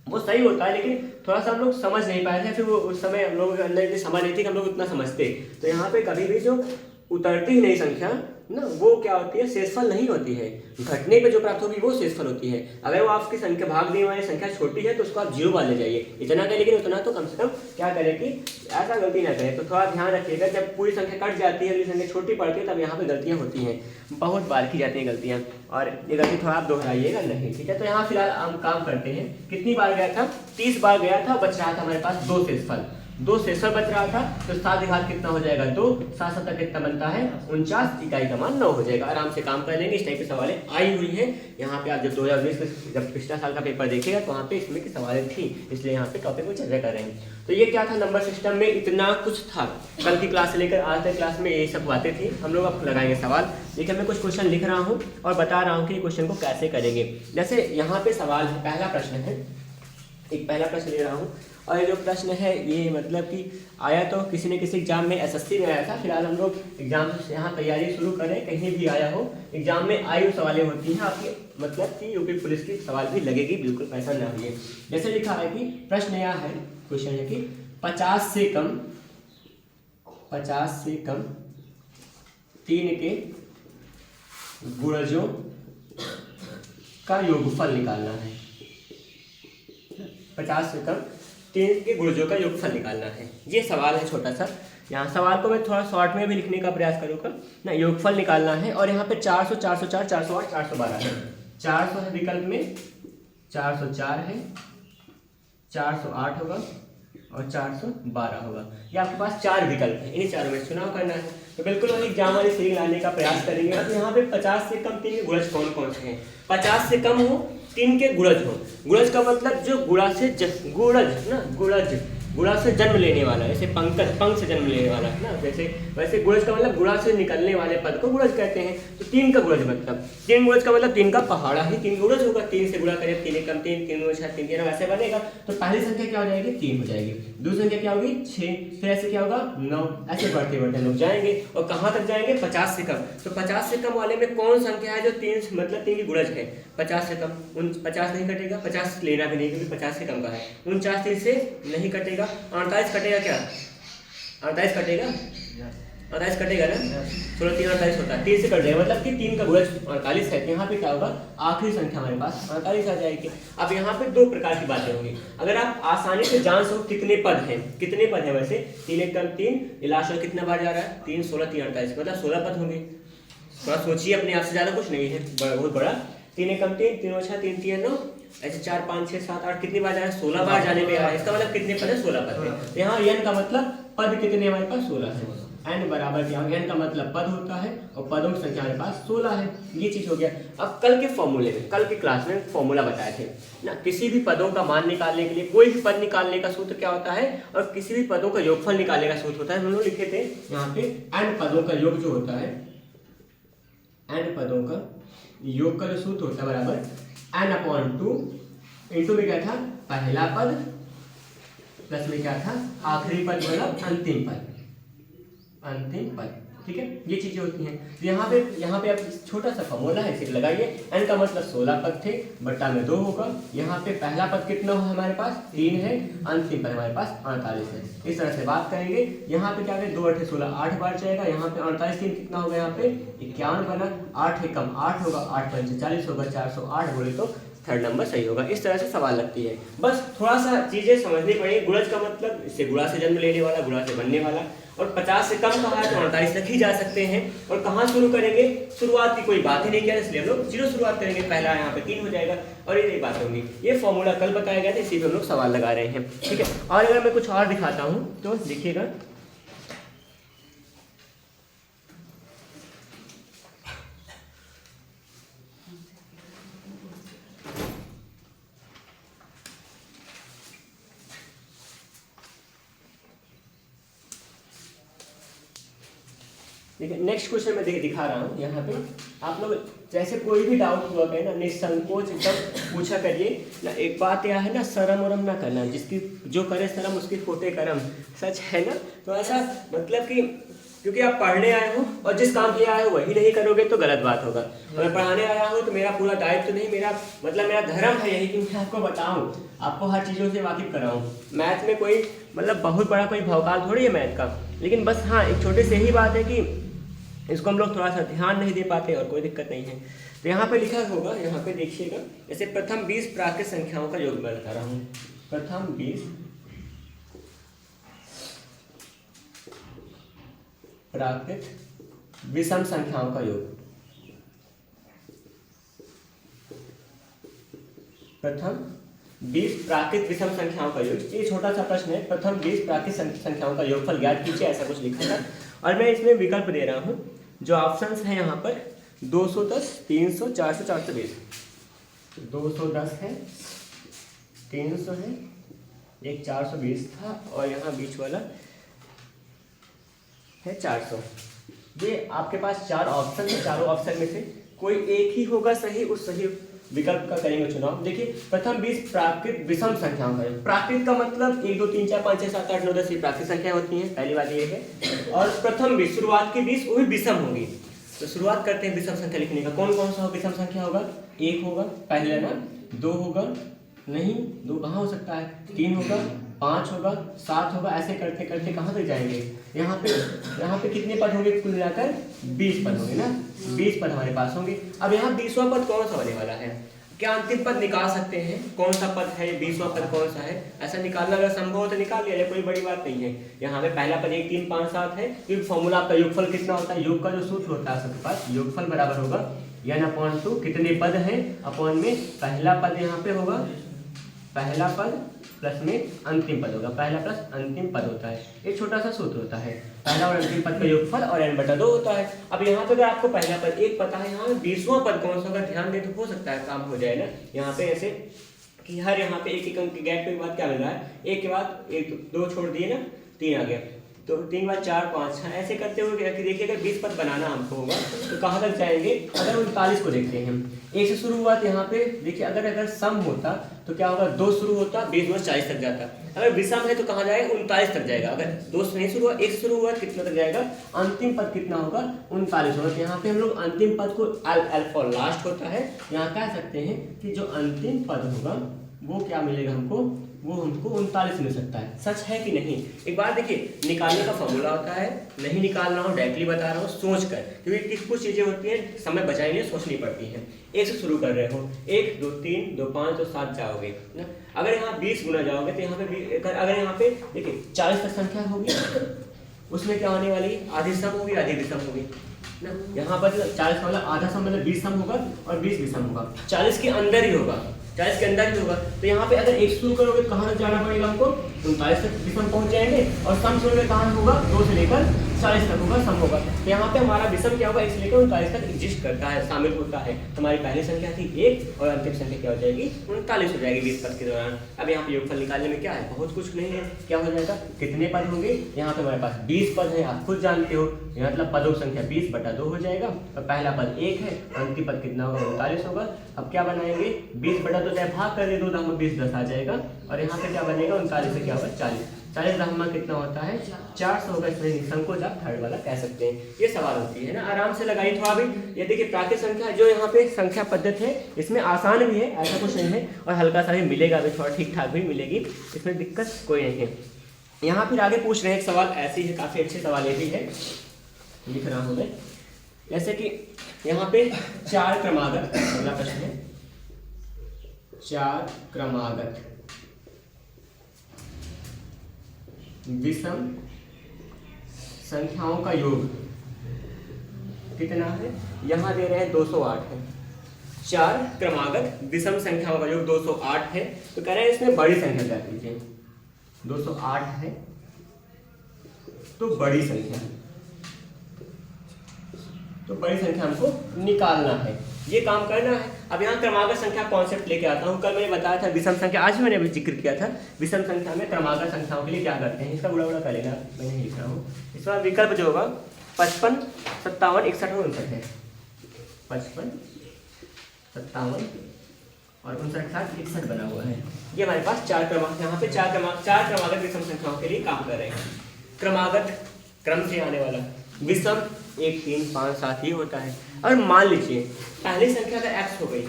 वो सही होता है, लेकिन थोड़ा सा हम लोग समझ नहीं पाए थे, फिर वो उस समय हम लोग के अंदर इतनी समझ नहीं थी कि हम लोग उतना समझते। तो यहाँ पे कभी भी जो उतरती ही नहीं संख्या ना, वो क्या होती है, शेषफल नहीं होती है। घटने पे जो प्राप्त होगी वो शेषफल होती है। अगर वो आपकी संख्या भाग देने वाली संख्या छोटी है तो उसको आप 0 बार ले जाइए, इतना करें, लेकिन उतना तो कम से कम क्या करें कि ऐसा गलती ना करें। तो थोड़ा ध्यान रखिएगा, जब पूरी संख्या कट जाती है, अगली संख्या छोटी पड़ती है, तब यहाँ पे गलतियाँ होती हैं, बहुत बार की जाती हैं गलतियाँ, और ये गलती थोड़ा आप दोहराइएगा नहीं, ठीक है। तो यहाँ फिलहाल हम काम करते हैं। कितनी बार गया था, 30 बार गया था, बच रहा था हमारे पास 2 शेषफल, 2 शेषफल बच रहा था, तो 7 घात कितना हो जाएगा 2, 7 7 कितना बनता है 49, इकाई का मान 9 हो जाएगा। आराम से काम कर लेंगे। इस टाइप के सवालें आई हुई हैं यहाँ पे। आप जब 2020 में जब पिछला साल का पेपर देखिएगा तो वहाँ पे इसमें की सवालें थी, इसलिए यहाँ पे टॉपिक को चर्चा कर रहे हैं। तो ये क्या था, नंबर सिस्टम में इतना कुछ था। कल की क्लास से लेकर आज तक क्लास में यही सब बातें थी। हम लोग अब लगाएंगे सवाल। देखिए मैं कुछ क्वेश्चन लिख रहा हूँ और बता रहा हूँ कि क्वेश्चन को कैसे करेंगे। जैसे यहाँ पे सवाल है, पहला प्रश्न है, एक पहला प्रश्न ले रहा हूँ, और ये जो प्रश्न है ये मतलब कि आया तो किसी न किसी एग्जाम में, एसएससी में आया था। फिलहाल हम लोग एग्जाम से यहाँ तैयारी शुरू करें, कहीं भी आया हो एग्जाम में आई हुई सवालें होती हैं आपकी, मतलब कि यूपी पुलिस की सवाल भी लगेगी, बिल्कुल ऐसा ना होइए। जैसे लिखा है कि प्रश्न यह है, क्वेश्चन है कि 50 से कम 3 के गुणजों का योगफल निकालना है। 50 से कम 3 के गुणजों का योगफल निकालना है। ये सवाल है छोटा सा। यहाँ सवाल को मैं थोड़ा शॉर्ट में भी लिखने का प्रयास करूँगा ना। योगफल निकालना है और यहाँ पे 400 404 408 412 है। 400 है विकल्प में, 404 है, 408 होगा और 412 होगा। ये आपके पास 4 विकल्प है, इन्हीं चारों में चुनाव करना है। तो बिल्कुल हम एग्जाम वाली सीरीज लाने का प्रयास करेंगे। अब यहाँ पे 50 से कम 3 के गुणज कौन कौन से हैं। 50 से कम हो, 3 के गुणज हो। गुणज का मतलब जो गुणा से गुणज ना, गुणज गुणा से जन्म लेने वाला, जैसे पंकज पंख से जन्म लेने वाला है ना, वैसे वैसे गुणज का मतलब गुणा से निकलने वाले पद को गुणज कहते हैं। तो 3 का गुणज मतलब 3 गुणज का मतलब 3 का पहाड़ा ही 3 गुणज होगा। 3 से गुणा करें 3 कम 3 3 गुणा 6 3 वैसे बनेगा। तो पहली संख्या क्या हो जाएगी 3 हो जाएगी, दूसरी संख्या क्या होगी 6, फिर ऐसे क्या होगा 9, ऐसे बढ़ते बढ़ते लोग जाएंगे और कहाँ तक जाएंगे 50 से कम। तो 50 से कम वाले में कौन संख्या है जो 3 मतलब 3 की गुणज है 50 से कम। 50 नहीं कटेगा, 50 लेना भी नहीं क्योंकि 50 से कम का है। 49 3 से नहीं कटेगा, 48 कटेगा क्या 48 कटेगा 48 कटेगा ना, 16 3 48 होता है, 3 से कट जाएगा मतलब कि 3 का गुणज 48 है। यहाँ पे क्या होगा आखिरी संख्या हमारे पास 48 आ जाएगी। अब यहाँ पे 2 प्रकार की बातें होंगी। अगर आप आसानी से जान सको कितने पद हैं, कितने पद हैं वैसे 3 1 कम 3, लास्ट में कितना बार जा रहा है 3 16 3 48 मतलब 16 पद होंगे। थोड़ा सोचिए अपने आप से, ज़्यादा कुछ नहीं है, बहुत बड़ा। 3 1 कम 3 3 6 3 3 9 ऐसे 4 5 6 7 8 कितनी बार जा रहा है 16 बार जाने पे आ रहा है। इसका मतलब कितने पद है 16 पद है। यहाँ n का मतलब पद कितने हमारे पास 16 है। n बराबर क्या होगा, n का मतलब पद होता है और पदों की संख्या हमारे पास 16 है। ये चीज हो गया। अब कल के फॉर्मूले में, कल की क्लास में फॉर्मूला बताए थे ना, किसी भी पदों का मान निकालने के लिए कोई भी पद निकालने का सूत्र क्या होता है और किसी भी पदों का योगफल निकालने का सूत्र होता है। हम लोग लिखे थे यहाँ पे n पदों का योग जो होता है, n पदों का योग का जो सूत्र होता है बराबर n/2 इंटू में क्या था पहला पद प्लस में क्या था आखिरी पद मतलब अंतिम पद, अंतिम पद। ठीक है, ये चीजें होती हैं। तो यहाँ पे अब छोटा सा फॉर्मूला है, इसे लगाइए। n का मतलब 16 पद थे बट्टा में 2 होगा। यहाँ पे पहला पद कितना हो हमारे पास 3 है, अंतिम पद हमारे पास 48 है। इस तरह से बात करेंगे। यहाँ पे क्या करें 2 8 16 8 बार जाएगा। यहाँ पे 48 3 कितना होगा, यहाँ पे 51 बना, 8 एकम 8 होगा, 8 पंच 40 होगा, 408 बोले तो थर्ड नंबर सही होगा। इस तरह से सवाल लगती है। बस थोड़ा सा चीजें समझनी पड़ेगी। गुणज का मतलब इससे गुणा से जन्म लेने वाला, गुणा से बनने वाला। और 50 से कम कहा है तो 48 तक ही जा सकते हैं। और कहाँ शुरू करेंगे, शुरुआत की कोई बात ही नहीं किया, इसलिए हम लोग 0 शुरुआत करेंगे। पहला यहाँ पे 3 हो जाएगा और ये बात होगी। ये फॉर्मूला कल बताया गया था, इसी पे हम लोग सवाल लगा रहे हैं। ठीक है, और अगर मैं कुछ और दिखाता हूँ तो देखिएगा। देखिए नेक्स्ट क्वेश्चन मैं दिखा रहा हूँ यहाँ पे। आप लोग जैसे कोई भी डाउट हुआ करें ना, निसंकोच एकदम पूछा करिए ना। एक बात यह है ना, शर्म वरम ना करना, जिसकी जो करे शर्म उसकी खोटे कर्म, सच है ना। तो ऐसा मतलब कि क्योंकि आप पढ़ने आए हो और जिस काम के लिए आए हो वही नहीं करोगे तो गलत बात होगा। मैं पढ़ाने आया हूँ तो मेरा पूरा दायित्व तो नहीं, मेरा मतलब मेरा धर्म है यही कि मैं आपको बताऊँ, आपको हर चीज़ों से वाकिफ कराऊँ। मैथ में कोई मतलब बहुत बड़ा कोई भौकाल थोड़ी है मैथ का, लेकिन बस हाँ एक छोटी सी यही बात है कि इसको हम लोग थोड़ा सा ध्यान नहीं दे पाते और कोई दिक्कत नहीं है। तो यहाँ पे लिखा होगा, यहाँ पे देखिएगा, जैसे प्रथम 20 प्राकृत संख्याओं का योग मैं बता रहा हूँ। प्रथम 20 प्राकृत विषम संख्याओं का योग। प्रथम 20 प्राकृत विषम संख्याओं का योग। ये छोटा सा प्रश्न है, प्रथम 20 प्राकृत संख्याओं का योगफल ज्ञात कीजिए, ऐसा कुछ लिखा था। और मैं इसमें विकल्प दे रहा हूँ, जो ऑप्शंस हैं यहाँ पर 210 300 400 420। 210 है, 300 है, एक 420 था और यहाँ बीच वाला है 400। ये आपके पास 4 ऑप्शन है, चारों ऑप्शन में से कोई एक ही होगा सही, उस सही विकल्प का करेंगे चुनाव। देखिए प्रथम 20 प्राकृत विषम संख्याओं का। प्राकृत का मतलब 1 2 3 4 5 6 7 8 9 10 ये प्राकृत संख्या होती हैं, पहली बात ये है। और प्रथम 20 शुरुआत की 20 वो भी विषम होगी। तो शुरुआत करते हैं विषम संख्या लिखने का। कौन कौन सा विषम संख्या होगा, 1 होगा पहले ना, 2 होगा, नहीं 2 कहाँ हो सकता है, 3 होगा, 5 होगा, 7 होगा, ऐसे करते करते कहाँ तक जाएंगे। यहाँ पे कितने पद होंगे कुल मिलाकर 20 पद होंगे ना, 20 पद हमारे पास होंगे। अब यहाँ 20वां पद कौन सा होने वाला है, क्या अंतिम पद निकाल सकते हैं, कौन सा पद है 20वां पद कौन सा है, ऐसा निकालना अगर संभव हो तो निकाल लिया, कोई बड़ी बात नहीं है। यहाँ पे पहला पद 1 3 5 7 है, क्योंकि फॉर्मूला आपका योगफल कितना होता है, योग का जो सूत्र होता है सबके पास, योगफल बराबर होगा n/2 कितने पद हैं अपॉन में पहला पद यहाँ पे होगा, पहला पद प्लस में अंतिम पद होगा, पहला प्लस अंतिम पद होता है। एक छोटा सा सूत्र होता है, पहला और अंतिम पद का योगफल और n/2 होता है। अब यहाँ पे अगर आपको पहला पद 1 पता है, यहाँ 20वां पद कौन सा, अगर ध्यान दे तो हो सकता है काम हो जाए ना। यहाँ पे ऐसे कि हर यहाँ पे एक एक अंक के गैप के बाद क्या मिल रहा है, एक के बाद एक, दो छोड़ दिए ना, 3 आ गया, तो 3 के बाद 4 5 ऐसे करते हुए देखिए अगर 20 पद बनाना हमको होगा तो कहाँ तक जाएंगे। अगर 39 को देखते हैं, एक से शुरू हुआ तो यहाँ पे देखिए अगर सम होता तो क्या होगा, 2 शुरू होता, 20 2 40 तक जाता। अगर विषम है तो कहाँ जाएगा, 39 तक जाएगा। अगर 2 से नहीं शुरू हुआ, 1 से शुरू हुआ कितना तक जाएगा, अंतिम पद कितना होगा, 39 होगा। तो यहाँ पे हम लोग अंतिम पद को अल्फा लास्ट होता है, यहाँ कह सकते हैं कि जो अंतिम पद होगा वो क्या मिलेगा हमको, वो हमको 39 मिल सकता है। सच है कि नहीं, एक बार देखिए, निकालने का फॉर्मूला होता है, नहीं निकालना हो डायरेक्टली बता रहा हूँ सोच कर, क्योंकि कुछ चीजें होती हैं समय बचाने के लिए सोचनी पड़ती हैं। 1 से शुरू कर रहे हो, 1 2 3 2 5 तो 7 जाओगे ना। अगर यहाँ 20 गुना जाओगे तो यहाँ पे अगर यहाँ पे देखिए 40 तक संख्या होगी, उसमें क्या होने वाली, आधी सम होगी आधी विषम होगी ना। यहाँ पर 40 का मतलब आधा सम मतलब 20 सम होगा और 20 विषम होगा, 40 के अंदर ही होगा, 40 के अंदर ही होगा। तो यहाँ पे अगर 1 शुरू करोगे तो कहाँ तक जाना पड़ेगा हमको, 39 तक विषम पहुंच जाएंगे, और सम शुरू में कहाँ होगा, 2 से लेकर 40 तक होगा सम होगा। तो यहाँ पे हमारा विषम क्या होगा, 1 से लेकर 39 तक एग्जिस्ट करता है, शामिल होता है। हमारी पहली संख्या थी 1 और अंतिम संख्या क्या हो जाएगी, 39 हो जाएगी 20 पद के दौरान। अब यहाँ पे योगफल निकालने में क्या है, बहुत कुछ नहीं है, क्या हो जाएगा, कितने पद होंगे, यहाँ पे हमारे पास 20 पद है, आप खुद जानते हो, मतलब पदों की संख्या 20/2 हो जाएगा, और पहला पद 1 है, अंतिम पद कितना होगा, 39 होगा। अब क्या बनाएंगे, 20/2 से भाग कर दे, 2 दाम 20 10 आ जाएगा, और यहाँ पे क्या बनेगा, 39 से क्या होगा 40, 40 दाम कितना होता है 400 होगा। इसमें संकोच आप थर्ड वाला कह सकते हैं। ये सवाल होती है ना, आराम से लगाइए थोड़ा भी। ये देखिए प्राकृत संख्या जो यहाँ पे संख्या पद्धति है, इसमें आसान भी है, ऐसा कुछ नहीं है, और हल्का सा भी मिलेगा, भी थोड़ा ठीक ठाक भी मिलेगी, इसमें दिक्कत कोई नहीं है। यहाँ फिर आगे पूछ रहे हैं एक सवाल, ऐसी है, काफी अच्छे सवाल ये भी है, लिख रहा हूँ मैं, जैसे कि यहाँ पे 4 क्रमागत, अगला प्रश्न है, 4 क्रमागत विषम संख्याओं का योग कितना है, यहाँ दे रहे हैं 208 है। 4 क्रमागत विषम संख्याओं का योग 208 है, तो कह रहे हैं इसमें बड़ी संख्या क्या कीजिए, 208 है तो बड़ी संख्या, तो बड़ी संख्या हमको निकालना है, ये काम करना है। अब यहाँ क्रमागत संख्या कॉन्सेप्ट लेके आता हूँ। कल मैंने बताया था विषम संख्या, आज मैंने अभी जिक्र किया था विषम संख्या में क्रमागत संख्याओं के लिए क्या करते हैं, इसका बुरा बुरा कर लेना, मैं नहीं लिख रहा हूँ। इस बार विकल्प जो होगा 55 57 61 और 59 है, 55 57 और 59 60 61 बना हुआ है। ये हमारे पास 4 क्रमांक, यहाँ पे 4 क्रमागत विषम संख्याओं के लिए काम कर रहे हैं। क्रमागत क्रम से आने वाला, विषम 1 3 5 7 ही होता है। और मान लीजिए पहली संख्या अगर x हो गई,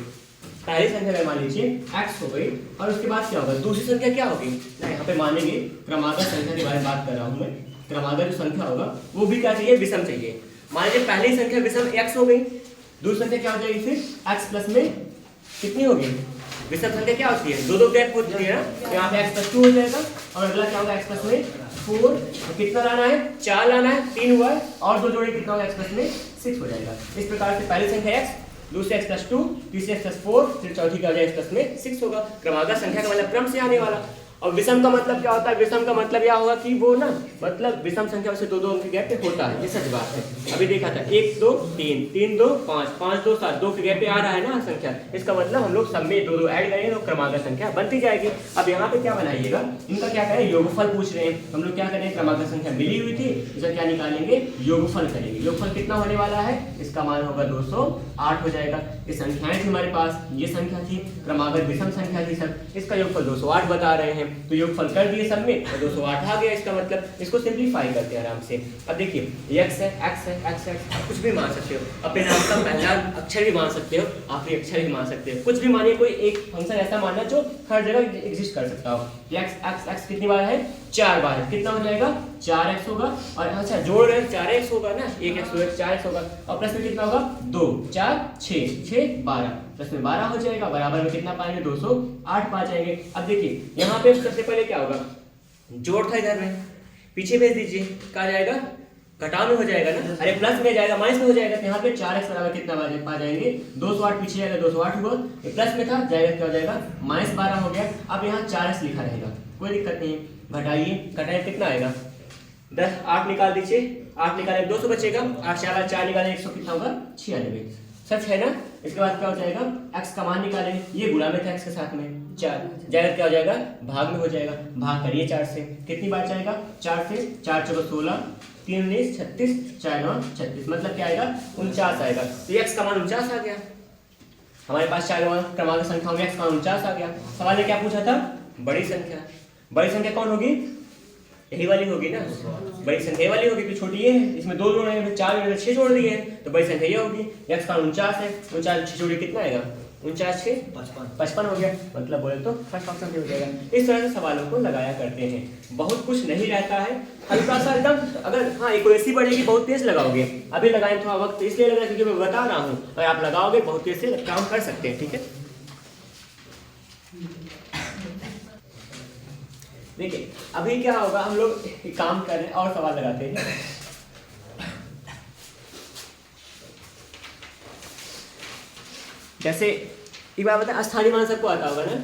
पहली संख्या अगर मान लीजिए x हो गई, और उसके बाद क्या होगा, दूसरी संख्या क्या होगी ना, यहाँ पे मानेंगे क्रमागत संख्या के बारे में बात कर रहा हूँ मैं। क्रमागत जो संख्या होगा वो भी क्या चाहिए, विषम चाहिए। मान लीजिए पहली संख्या विषम x हो गई, दूसरी संख्या क्या हो जाएगी, फिर x प्लस में कितनी होगी, विषम संख्या क्या होती है, 2 2 गैप होती है ना, यहाँ पे x + 2 हो जाएगा, और अगला क्या होगा x प्लस में 4, और कितना लाना है 4 लाना है, 3 हुआ है, और 2 जोड़े कितना होगा x प्लस में 6 हो जाएगा। इस प्रकार से पहली संख्या x, दूसरी x + 2, तीसरी x + 4, फिर चौथी का x प्लस में 6 होगा। क्रमागत संख्या का मतलब क्रम से आने वाला। और विषम का मतलब क्या होता है, विषम का मतलब यह होगा कि वो ना, मतलब विषम संख्या से 2 2 अंक के गैप पे होता है, ये सच बात है। अभी देखा था 1 2 3 3 2 5 5 2 7 2 के गैप पे आ रहा है ना संख्या, इसका मतलब हम लोग सब में 2 2 ऐड करेंगे तो क्रमागत संख्या बनती जाएगी। अब यहाँ पे क्या बनाइएगा, इनका क्या करें, योगफल पूछ रहे हैं, हम लोग क्या करें, क्रमागत संख्या मिली हुई थी, इसका क्या निकालेंगे, योगफल करेंगे। योगफल कितना होने वाला है, इसका मान होगा 208 हो जाएगा। ये संख्याएं थी हमारे पास, ये संख्या थी, क्रमागत विषम संख्या थी सब, इसका योगफल 208 बता रहे हैं, तो योगफल कर दिए सब में, और 208 आ गया। इसका मतलब इसको सिंपलीफाई करते हैं आराम से। अब देखिए x है, x है, x है, आप कुछ भी मान सकते हो, अपने नाम का पहला अक्षर भी मान सकते हो, आखिरी अक्षर भी मान सकते हो, कुछ भी मानिए, कोई एक फंक्शन ऐसा मानना जो हर जगह एग्जिस्ट कर सकता हो। x कितनी बार है, 4 बार है, कितना हो जाएगा 4x होगा, और अच्छा जोड़ रहे 4x होगा ना, 1x होगा 4x होगा, और प्लस में कितना होगा 2 4 6 6 12, प्लस में 12 हो जाएगा, बराबर में कितना पाएंगे 208 पा जाएंगे। अब देखिए यहाँ पे सबसे पहले क्या होगा, जोड़ था इधर में, पीछे भेज दीजिए, क्या जाएगा, घटाव में हो जाएगा ना, अरे प्लस में जाएगा, माइनस में हो जाएगा, तो यहाँ पे 4x बराबर कितना पा जाएंगे 208, पीछे जाएगा 208 हुआ, ये प्लस में था जाएगा, क्या हो जाएगा -12 हो गया। अब यहाँ 4x लिखा रहेगा, कोई दिक्कत नहीं है, घटाइए, घटाइए कितना आएगा 10, 8 निकाल दीजिए, 8 निकाले 200 बचेगा, 8 4 निकाले 100 कितना होगा 96। सच है ना, इसके बाद क्या हो जाएगा, x का मान निकालेंगे, ये गुणा में था x के साथ में 4 जाएगा, क्या हो जाएगा भाग में हो जाएगा, भाग करिए 4 से, कितनी बार जाएगा 4 से, 4 चौका 16, 3 19 36, 4 9 36, मतलब क्या आएगा 49 आएगा। तो x का मान 49 आ गया, हमारे पास 4 क्रमांक संख्याओं में x का मान 49 आ गया। सवाल ने क्या पूछा था, बड़ी संख्या, बड़ी संख्या कौन होगी, यही वाली होगी ना, बड़ी संख्या ये वाली होगी, तो छोटी ये है, इसमें 2 जोड़े हैं, 4 में 6 जोड़ दिए हैं, तो बड़ी संख्या ये होगी। x का 49 है, 49 6 जोड़े कितना आएगा, 49 6 55 हो गया, मतलब बोले तो फर्स्ट ऑप्शन भी हो जाएगा। इस तरह से सवालों को लगाया करते हैं, बहुत कुछ नहीं रहता है, हल्का सा एकदम, अगर हाँ एक्यूरेसी बढ़ेगी बहुत तेज लगाओगे, अभी लगाएं थोड़ा वक्त इसलिए लग रहा है क्योंकि मैं बता रहा हूँ, अगर आप लगाओगे बहुत तेज से काम कर सकते हैं, ठीक है। देखिए अभी क्या होगा, हम लोग काम कर रहे हैं और सवाल लगाते हैं। जैसे एक बात बताएं, स्थानीय मान सबको आता होगा ना,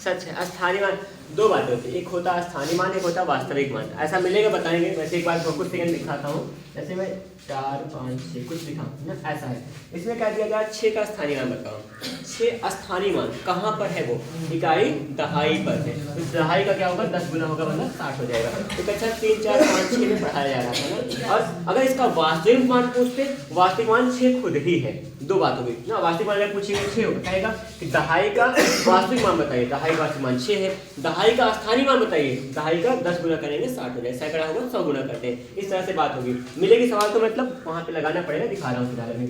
सच है, स्थानीय मान दो बातें होती है, एक होता है स्थानीय मान, एक होता है वास्तविक मान, ऐसा मिलेगा बताएंगे। वैसे एक बार कुछ सेकंड दिखाता हूँ, जैसे मैं 4 5 6 कुछ लिखा ना, ऐसा है, इसमें क्या दिया गया 6 का स्थानीय मान बताओ, 6 स्थानीय मान कहाँ पर है, वो इकाई दहाई पर है, तो दहाई का क्या होगा 10 गुना होगा, मतलब 60 हो जाएगा। तो अच्छा 3 4 5 6 में पढ़ाया जा रहा था ना, और अगर इसका वास्तविक मान पूछते, वास्तविक मान 6 खुद ही है, दो बात हो गई ना, वास्तविक मान अगर पूछेंगे 6 होगा, कहेगा कि दहाई का वास्तविक मान बताइए, दहाई का वास्तविक मान 6 है, दहाई का स्थानीय मान बताइए, दहाई का 10 गुना करेंगे 60 हो जाए, सैकड़ा होगा 100 गुना करते हैं, इस तरह से बात होगी। मिलेगी सवाल तो मतलब वहाँ पे लगाना पड़ेगा, दिखा रहा हूँ फिलहाल में।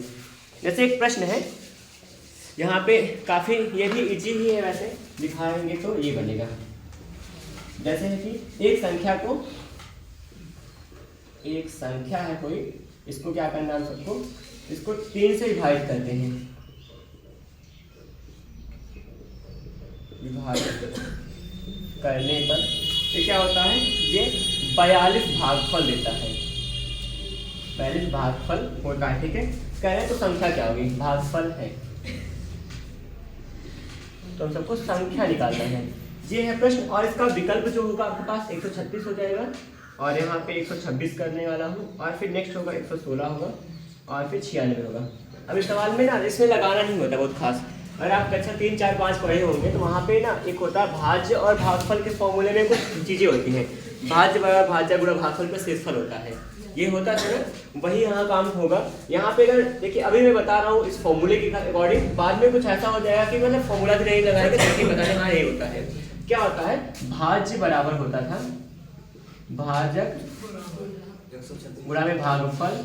जैसे एक प्रश्न है यहाँ पे, काफ़ी ये भी इजी ही है, वैसे दिखाएंगे तो ये बनेगा, जैसे है कि एक संख्या है कोई, इसको क्या करना है सबको, इसको 3 से विभाजित करते हैं, विभाजित करने पर ये क्या होता है, ये 42 भागफल देता है, 42 भागफल होता है, ठीक है। कह रहे हैं तो संख्या क्या होगी, भागफल है, तो हम सबको संख्या निकालना है, ये है प्रश्न। और इसका विकल्प जो होगा आपके पास 136 हो जाएगा, और यहाँ पे 126 करने वाला हूँ, और फिर नेक्स्ट होगा 116 होगा, और फिर 96 होगा। अब इस सवाल में ना इसमें लगाना नहीं होता बहुत खास, अगर आप कक्षा 3 4 5 पढ़े होंगे तो वहाँ पे ना एक होता है भाज्य और भागफल के फॉर्मूले में कुछ चीज़ें होती हैं, भाज्य बराबर भाज्य गुणा भागफल पे शेषफल होता है, ये होता है ना, वही यहाँ काम होगा। यहाँ पे अगर देखिए अभी मैं बता रहा हूँ इस फॉर्मूले के अकॉर्डिंग, बाद में कुछ ऐसा हो जाएगा कि मतलब फॉर्मूला भी नहीं लगाएगा, देखिए बता दें हाँ ये होता है, क्या होता है, भाज्य बराबर होता था भाजक गुणा में भागफल,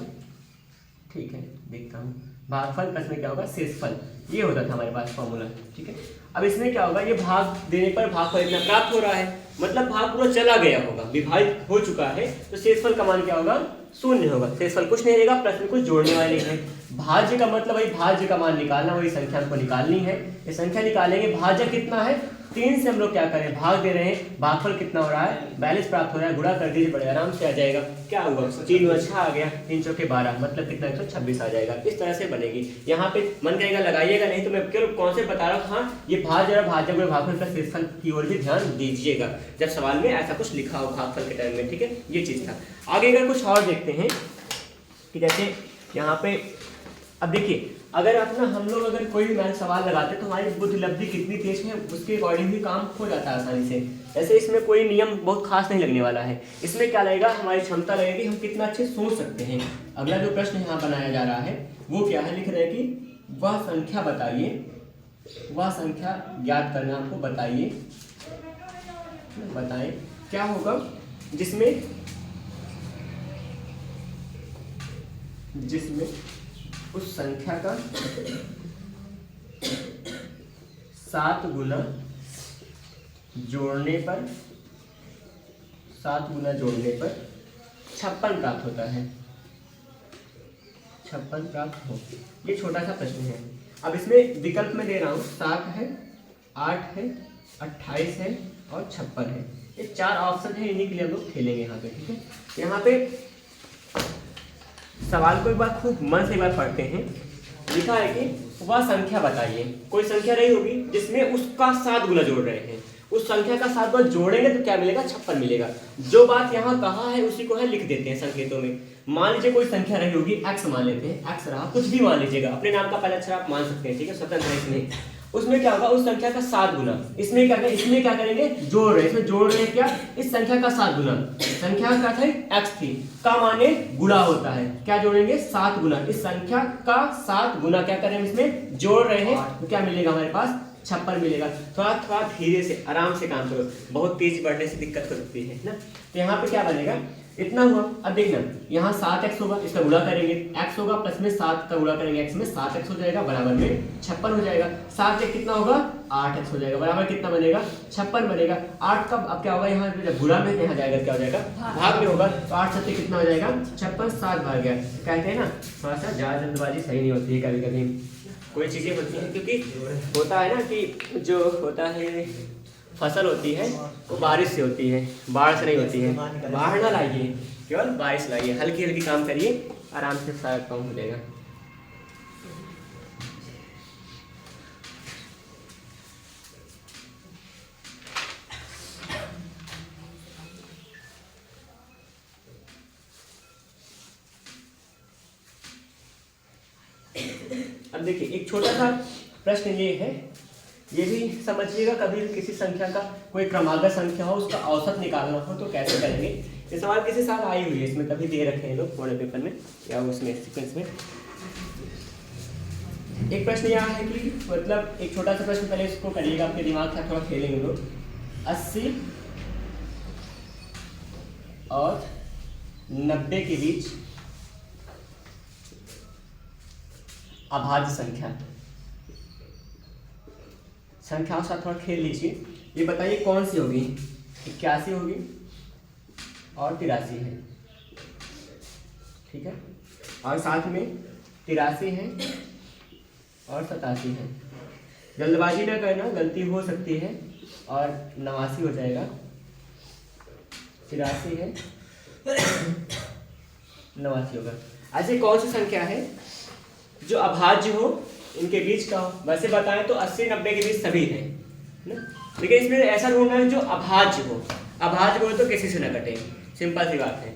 ठीक है देखता हूँ, भागफल प्लस में क्या होगा शेषफल, ये होता था हमारे पास फॉर्मूला, ठीक है। अब इसमें क्या होगा, ये भाग देने पर भागफल इतना प्राप्त हो रहा है, मतलब भाग पूरा चला गया होगा, विभाजित हो चुका है, तो शेषफल का मान क्या होगा, 0 होगा, शेषफल कुछ नहीं रहेगा, प्लस में कुछ जोड़ने वाले हैं। भाज्य का मतलब वही भाज्य का मान निकालना, वही संख्या हमको निकालनी है, ये संख्या निकालेंगे, भाज्य कितना है 3 से हम लोग क्या करें, भाग दे रहे हैं, भागफल कितना हो रहा है 42 प्राप्त हो रहा है, गुणा कर दीजिए, बड़े आराम से आ जाएगा, क्या हुआ 3 अच्छा आ गया, 3 चौके 12, मतलब कितना 126 आ जाएगा, इस तरह से बनेगी। यहाँ पे मन करेगा लगाइएगा नहीं, तो मैं केवल कॉन्सेप्ट बता रहा हूँ, हाँ ये भाज्य और भाज्य गुणा भागफल प्लस शेषफल की ओर भी ध्यान दीजिएगा जब सवाल में ऐसा कुछ लिखा हो भागफल के टाइम में, ठीक है, ये चीज़ था। आगे अगर कुछ और देखते हैं कि जैसे यहाँ पे, अब देखिए अगर अपना हम लोग अगर कोई भी मैथ सवाल लगाते हैं तो हमारी बुद्धिलब्धि कितनी तेज है उसके अकॉर्डिंग भी काम हो जाता है आसानी से। जैसे इसमें कोई नियम बहुत खास नहीं लगने वाला है, इसमें क्या लगेगा, हमारी क्षमता लगेगी हम कितना अच्छे सोच सकते हैं। अगला जो प्रश्न यहाँ बनाया जा रहा है वो क्या है, लिख रहे हैं कि वह संख्या बताइए, वह संख्या ज्ञात करना हमको बताइए, बताएं क्या होगा जिसमें उस संख्या का 7 गुना जोड़ने पर 56 प्राप्त होता है, 56 प्राप्त हो। ये छोटा सा प्रश्न है। अब इसमें विकल्प में दे रहा हूँ 7 है, 8 है, 28 है और 56 है, ये 4 ऑप्शन है, इन्हीं के लिए हम लोग खेलेंगे यहाँ पे, ठीक है। यहाँ पे सवाल को एक बार खूब मन से एक बार पढ़ते हैं। लिखा है कि वह संख्या बताइए, कोई संख्या रही होगी जिसमें उसका 7 गुना जोड़ रहे हैं, उस संख्या का 7 बार जोड़ेंगे तो क्या मिलेगा, 56 मिलेगा। जो बात यहाँ कहा है उसी को है लिख देते हैं संकेतों में। मान लीजिए कोई संख्या रही होगी, x मान लेते हैं, x रहा, कुछ भी मान लीजिएगा, अपने नाम का पहला अक्षर आप मान सकते हैं, ठीक है, स्वतंत्र है इसमें। उसमें क्या होगा, उस संख्या का 7 गुना, इसमें क्या करेंगे, जोड़ रहे हैं, इसमें जोड़ रहे हैं क्या, इस संख्या का 7 गुना, संख्या क्या था, x थी, का माने गुणा होता है, क्या जोड़ेंगे, 7 गुना, इस संख्या का 7 गुना क्या करेंगे, इसमें जोड़ रहे हैं, तो क्या मिलेगा हमारे पास, 56 मिलेगा। थोड़ा धीरे से आराम से काम करो, बहुत तेज बढ़ने से दिक्कत हो सकती है ना। तो यहाँ पे क्या बनेगा, इतना हुआ। अब देखना यहाँ 7x होगा, इसका गुणा करेंगे, x होगा प्लस में 7 का गुणा करेंगे, x में 7x हो जाएगा, बराबर में 56 हो जाएगा। 7 एक कितना होगा, 8x हो जाएगा, बराबर कितना बनेगा, 56 बनेगा। 8 का अब क्या होगा, यहाँ जब गुणा में यहाँ जाएगा क्या हो जाएगा, भाग में होगा, तो 8 सत्ते कितना हो जाएगा, 56, 7 भाग गया। कहते हैं ना थोड़ा सा ज़्यादा जल्दबाजी सही नहीं होती है, कभी कभी कोई चीज़ें होती हैं, क्योंकि होता है ना कि जो होता है फसल होती है वो बारिश से होती है, बाढ़ से नहीं होती है। बाढ़ ना लाइए, केवल बारिश लाइए, हल्की हल्की काम करिए, आराम से सारा काम हो जाएगा। अब देखिए एक छोटा सा प्रश्न ये है, ये भी समझिएगा, कभी भी किसी संख्या का कोई क्रमागत संख्या हो, उसका औसत निकालना हो तो कैसे करेंगे। ये सवाल किसी साल आई हुई है, इसमें कभी दे रखे हैं लोग मॉडल पेपर में या उसमें सीक्वेंस में। एक प्रश्न यहाँ है कि मतलब एक छोटा सा प्रश्न, पहले इसको करिएगा, आपके दिमाग से थोड़ा खेलेंगे लोग। 80 और 90 के बीच अभाज्य संख्याओं के साथ थोड़ा खेल लीजिए। ये बताइए कौन सी होगी, 81 होगी और 83 है, ठीक है, और साथ में 83 है और 87 है। जल्दबाजी ना करना, गलती हो सकती है, और 89 हो जाएगा, 83 है, 89 होगा। ऐसी कौन सी संख्या है जो अभाज्य हो, इनके बीच का हो। वैसे बताएं तो 80-90 के बीच सभी हैं ना, लेकिन इसमें ऐसा ढूंढना है जो अभाज्य हो। अभाज्य हो तो किसी से न कटे, सिंपल सी बात है।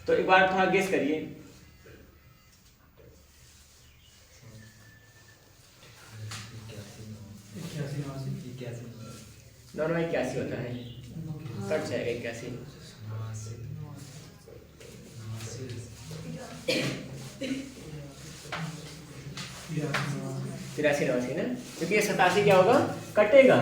तो एक बार थोड़ा गेस करिए, दोनों 81 होता है, कट जाएगा 81। तिरासी 89 ना, क्योंकि ये 87 क्या होगा, कटेगा,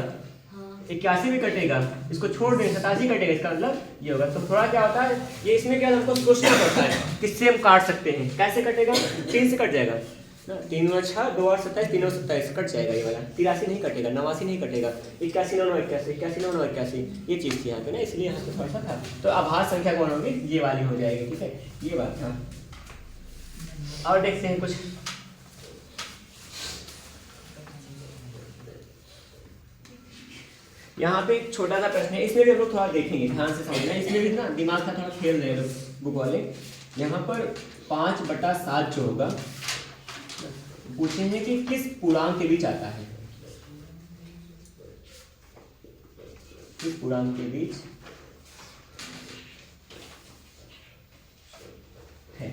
81 भी कटेगा, इसको छोड़ दें 87 कटेगा, इसका मतलब ये होगा। तो थोड़ा क्या होता है, ये इसमें क्या हमको सोचना पड़ता है किससे हम काट सकते हैं। कैसे कटेगा, 3 से कट जाएगा ना, 3 और 6 2 और 27 3 और 27 कट जाएगा ये वाला। 83 नहीं कटेगा, 89 नहीं कटेगा, 81 9 81 81 9 81 ये चीज़ थी यहाँ पे ना, इसलिए यहाँ पे थोड़ा सा था। तो अभाज्य संख्या कौन होगी, ये वाली हो जाएगी, ठीक है, ये बात था। और देखते हैं कुछ, यहाँ पे एक छोटा सा प्रश्न है, इसमें भी हम लोग थोड़ा देखेंगे, ध्यान से समझना, इसमें भी ना दिमाग का थोड़ा खेल रहे हैं लोग बुक वाले। यहाँ पर 5/7 जो होगा, पूछेंगे कि किस पूर्णांक के बीच आता है, किस पूर्णांक के बीच है।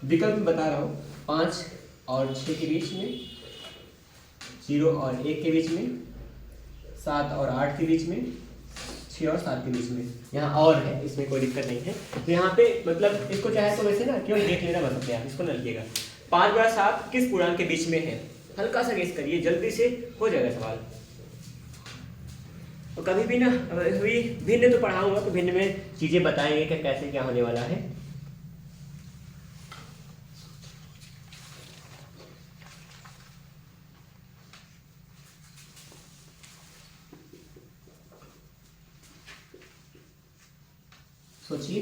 विकल्प बता रहा हूँ, 5 और 6 के बीच में, 0 और 1 के बीच में, 7 और 8 के बीच में, 6 और 7 के बीच में। यहाँ और है, इसमें कोई दिक्कत नहीं है। तो यहाँ पे मतलब इसको चाहे तो वैसे ना केवल देख लेना बस, आप इसको न लिखिएगा। 5/7 किस पूर्णांक के बीच में है, हल्का सा गेस करिए, जल्दी से हो जाएगा सवाल। और कभी भी ना अभी भिन्न तो पढ़ाऊंगा तो भिन्न में चीज़ें बताएंगे कि कैसे क्या होने वाला है। सोचिए,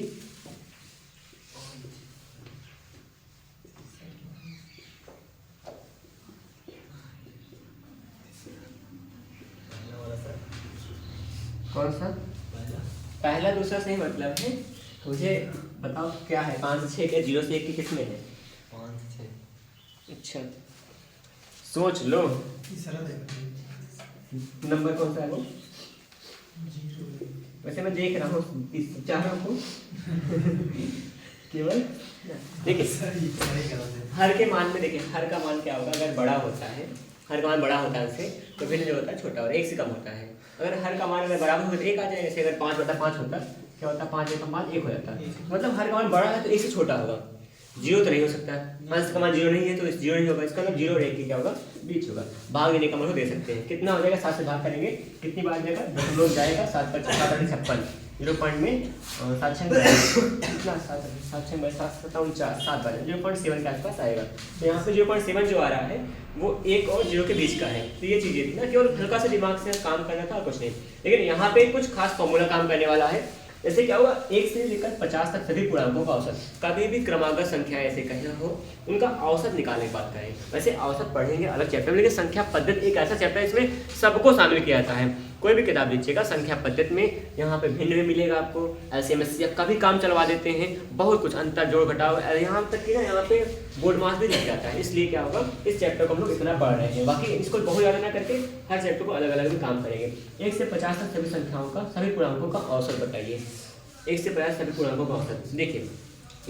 कौन सा पहला दूसरा सही मतलब है, मुझे बताओ क्या है। 5 से 6 के, 0 से 1 की किस में है, 5 से 6। अच्छा सोच लो, नंबर कौन सा है वो, वैसे मैं देख रहा हूँ इस चारों को केवल देखिए हर के मान में, देखिए हर का मान क्या होगा, अगर बड़ा होता है, हर का मान बड़ा होता है उससे, तो भिन्न जो होता है छोटा और एक से कम होता है। अगर हर का मान अगर बराबर हो तो एक आ जाएगा, जैसे अगर 5/5 होता क्या होता, 5 1 हो जाता, मतलब हर का मान बड़ा है तो एक से छोटा होगा। जीरो तो नहीं हो सकता, अंश का मान जीरो नहीं है तो इस जीरो नहीं होगा, इसका मतलब जीरो रह के क्या होगा, बीच होगा। भाग देने का मतलब दे सकते हैं, कितना हो जाएगा, 7 से भाग करेंगे कितनी बार जाएगा, दशमलव जाएगा, 7 पर 56 जीरो पॉइंट में 7 6 कितना 7 6 7 7 बार 0.7 के आसपास आएगा। तो यहाँ पे 0.7 जो आ रहा है वो 1 और 0 के बीच का है। तो ये चीज़ें थी ना, केवल हल्का सा दिमाग से काम करना था और कुछ नहीं। लेकिन यहाँ पे कुछ खास फॉर्मूला काम करने वाला है। जैसे क्या होगा, 1 से लेकर 50 तक सभी पूर्णांकों का औसत, कभी भी क्रमागत संख्या ऐसे कहना हो उनका औसत निकालने की बात करें। वैसे औसत पढ़ेंगे अलग चैप्टर में, लेकिन संख्या पद्धति एक ऐसा चैप्टर है इसमें सबको शामिल किया जाता है। कोई भी किताब लीजिएगा संख्या पद्धति में, यहाँ पे भिन्न में मिलेगा आपको, LCM या कभी काम चलवा देते हैं, बहुत कुछ अंतर जोड़ घटाव, यहाँ तक कि ना यहाँ पे बोर्ड मार्क्स भी लग जाता है। इसलिए क्या होगा, इस चैप्टर को हम लोग इतना पढ़ रहे हैं। बाकी इसको बहुत ज़्यादा ना करके हर चैप्टर को अलग अलग भी काम करेंगे। 1 से 50 तक सभी संख्याओं का, सभी पूर्णांकों का औसत बताइए। 1 से 50 सभी पूर्णांकों का औसत। देखिए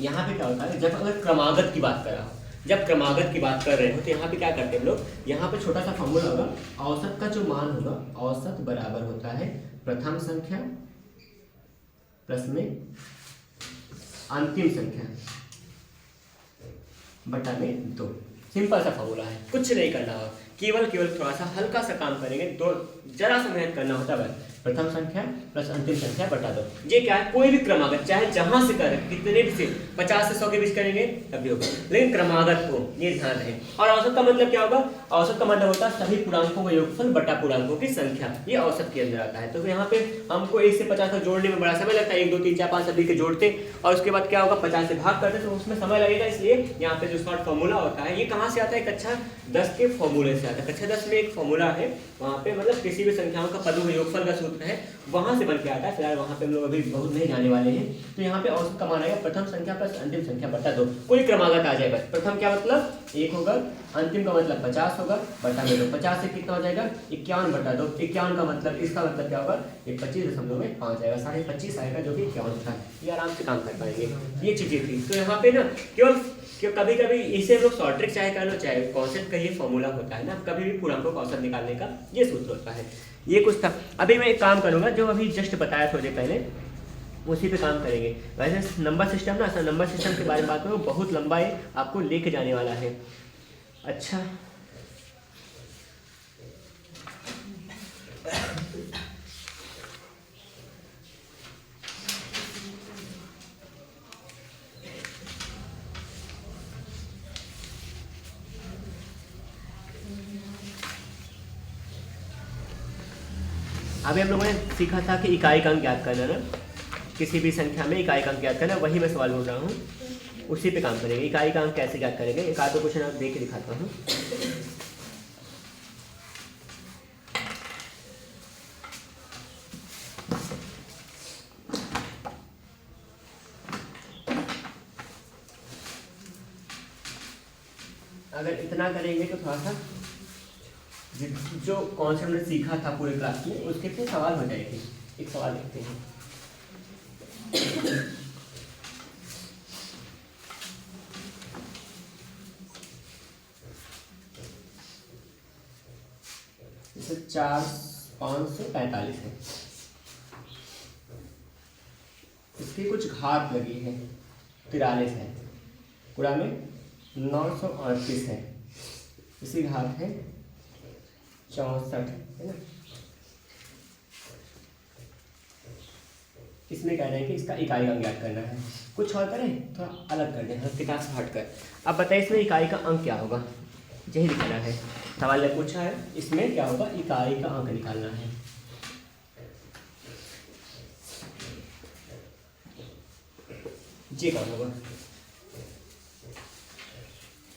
यहाँ पे क्या होता है, जब अगर क्रमागत की बात कर रहा हो, जब क्रमागत की बात कर रहे हो तो यहाँ पे क्या करते हैं हम लोग, यहाँ पे छोटा सा फॉर्मूला होगा, औसत का जो मान होगा, औसत बराबर होता है प्रथम संख्या प्लस में अंतिम संख्या बटा में 2। सिंपल सा फॉर्मूला है, कुछ नहीं करना होगा, केवल थोड़ा सा हल्का सा काम करेंगे, तो जरा सा मेहनत करना होता है। प्रथम संख्या प्लस अंतिम संख्या बटा 2। ये क्या है, कोई भी क्रमागत चाहे जहां से करें, कितने भी से 50 से 100 के बीच करेंगे तभी होगा, लेकिन क्रमागत को ये ध्यान रहे। और औसत का मतलब क्या होगा, औसत का मतलब होता है सभी पूर्णांकों का योगफल बटा पूर्णांकों की संख्या, ये औसत के अंदर आता है। तो यहाँ पे हमको 1 से 50 तक जोड़ने में बड़ा समय लगता है, 1 2 3 4 5 सभी के जोड़ते, और उसके बाद क्या होगा 50 से भाग करते तो उसमें समय लगेगा। इसलिए यहाँ पे जो शॉर्ट फॉर्मूला होता है, ये कहाँ से आता है, कक्षा 10 के फॉर्मूले से आता है। कक्षा 10 में एक फॉर्मूला है, वहाँ पे मतलब किसी भी संख्याओं का पदों का योगफल का सूत्र है, वहां से बन के आता है। फिलहाल वहां पे हम लोग अभी बहुत नहीं जाने वाले हैं। तो यहाँ पे औसत का मान आएगा प्रथम संख्या प्लस अंतिम संख्या बटा 2। कोई क्रमागत आ जाए बस, प्रथम क्या मतलब 1 होगा, अंतिम का मतलब 50 होगा बटा में 2। 50 से कितना हो जाएगा 51 बटा 2। 51 का मतलब, इसका मतलब क्या होगा, ये 25.5 आएगा, 25.5 आएगा, जो कि 51 था। ये आराम से काम कर पाएंगे, ये चीजें थी। तो यहाँ पे ना केवल कभी कभी इसे हम लोग शॉर्ट ट्रिक चाहे कर लो, चाहे कॉन्सेप्ट का ये फॉर्मूला होता है ना, कभी भी पूर्णांकों का औसत निकालने का ये सूत्र होता है। ये कुछ था। अभी मैं एक काम करूंगा, जो अभी जस्ट बताया थोड़ी देर पहले, उसी पे काम करेंगे। वैसे नंबर सिस्टम ना, सर नंबर सिस्टम के बारे में बात करूँ, बहुत लंबा है, आपको लेके जाने वाला है। अच्छा अभी हम लोगों ने सीखा था कि इकाई का अंक ज्ञात करना ना, किसी भी संख्या में इकाई का अंक ज्ञात करना, वही मैं सवाल बोल रहा हूँ, उसी पे काम करेंगे। इकाई का अंक कैसे ज्ञात करेंगे, एक आध दो क्वेश्चन आप देख के दिखाता हूँ। अगर इतना करेंगे तो थोड़ा सा जो कॉन्सेप्ट हमने सीखा था पूरे क्लास में, उसके पे सवाल हो जाएंगे। एक सवाल देखते हैं। इसे 4545 है, इसकी कुछ घात लगी है 43 है, पूरा में 938 है, इसकी घात है 64 है ना। इसमें कह रहे हैं कि इसका इकाई का अंक ज्ञात करना है। कुछ और करें, थोड़ा अलग कर दें, हर किताब से हटकर। अब बताइए इसमें इकाई का अंक क्या होगा, यही दिखाना है। सवाल ने पूछा है इसमें क्या होगा, इकाई का अंक निकालना है। जी काम होगा।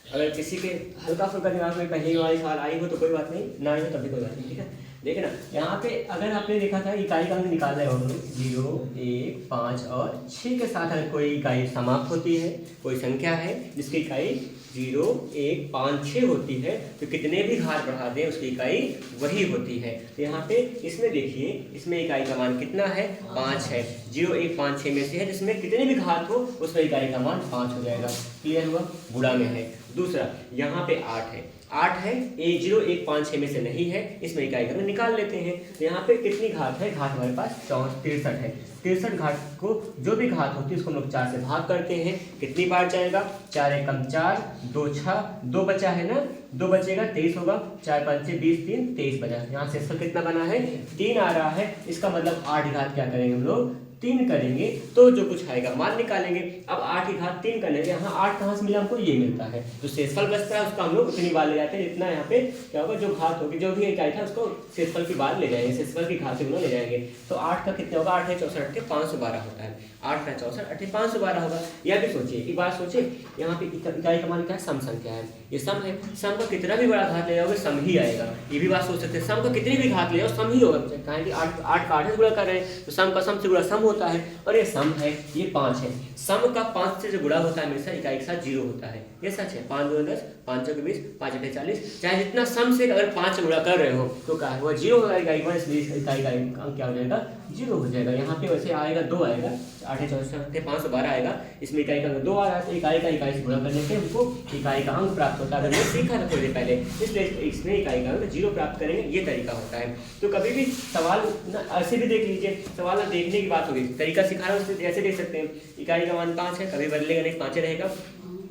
अगर किसी के हल्का फुल्का दिमाग में पहले वाली सवाल आई हो तो कोई बात नहीं, ना आई हो तब भी कोई बात नहीं, ठीक है। देखिए ना, यहाँ पे अगर आपने देखा था इकाई का अंक निकाल रहे हो हम लोग 0, 1, 5 और 6 के साथ अगर कोई इकाई समाप्त होती है, कोई संख्या है जिसकी इकाई 0, 1, 5, 6 होती है, तो कितने भी घात बढ़ा दें उसकी इकाई वही होती है। तो यहाँ पे इसमें देखिए, इसमें इकाई का मान कितना है, 5 है। 0, 1, 5, 6 में से है, जिसमें कितने भी घात हो उसमें इकाई का मान 5 हो जाएगा। क्लियर हुआ, गुणा में है। दूसरा यहाँ पे 8 है, 8 है, 1, 0, 1, 5, 6 में से नहीं है, इसमें इकाई का निकाल लेते हैं। तो यहाँ पे कितनी घात है, घात हमारे पास 63 है। 63 घात को जो भी घात होती है उसको हम लोग 4 से भाग करते हैं, कितनी बार जाएगा, 4 एकम 4, 2 6, 2 बचा है ना, 2 बचेगा 23 होगा, 4 5 6 20, 3 23 बचा। यहाँ से इसका कितना बना है, 3 आ रहा है। इसका मतलब 8 घात क्या करेंगे हम लोग, 3 करेंगे तो जो कुछ आएगा मान निकालेंगे। अब 8 की घात 3 करने से यहाँ 8 कहाँ से मिला, हमको ये मिलता है। जो शेषफल बचता है उसका हम लोग उतनी बार ले जाते हैं जितना यहाँ पे क्या होगा, जो घात होगी, जो भी इकाई था उसको शेषफल की बार ले जाएंगे, शेषफल की घात से गुना ले जाएंगे। तो 8 का कितना होगा, 8 है 64, 8 512 होता है। 8 का 64, 8 512 होगा। यह भी सोचिए, एक बात सोचिए, यहाँ पे इकाई का मान क्या है, सम संख्या है, ये सम है। सम का कितना भी बड़ा घात ले जाओगे सम ही आएगा। ये भी बात सोच सकते हैं, सम का कितनी भी घात ले जाओ सम ही होगा। कहें कि 8 का 8 से गुणा कर रहे हैं तो सम का सम से गुणा सम होता है, और ये सम है, ये 5 है। सम का 5 से जो गुणा होता है हमेशा इकाई के साथ 0 होता है, ये सच है। 5 2 10, 5 4 20, 5 8 40, चाहे जितना सम से अगर 5 से गुणा कर रहे हो तो क्या है, वो 0 होगा इकाई का, इसलिए इकाई का अंक क्या हो जाएगा, 0 हो जाएगा। यहाँ पे वैसे आएगा 2 आएगा, 8 64 512 आएगा, इसमें इकाई का 2 आ रहा है, तो इकाई का इकाई से गुणा करने से हमको इकाई का अंक प्राप्त होता है। अगर ये सीखा था थोड़ी देर पहले, इसलिए इसमें इकाई का अंक 0 प्राप्त करेंगे, ये तरीका होता है। तो कभी भी सवाल ऐसे भी देख लीजिए, सवाल देखने की बात होगी, तरीका सिखा रहा हूँ ऐसे देख सकते हैं। इकाई का मान 5 है, कभी बदलेगा नहीं, 5 रहेगा।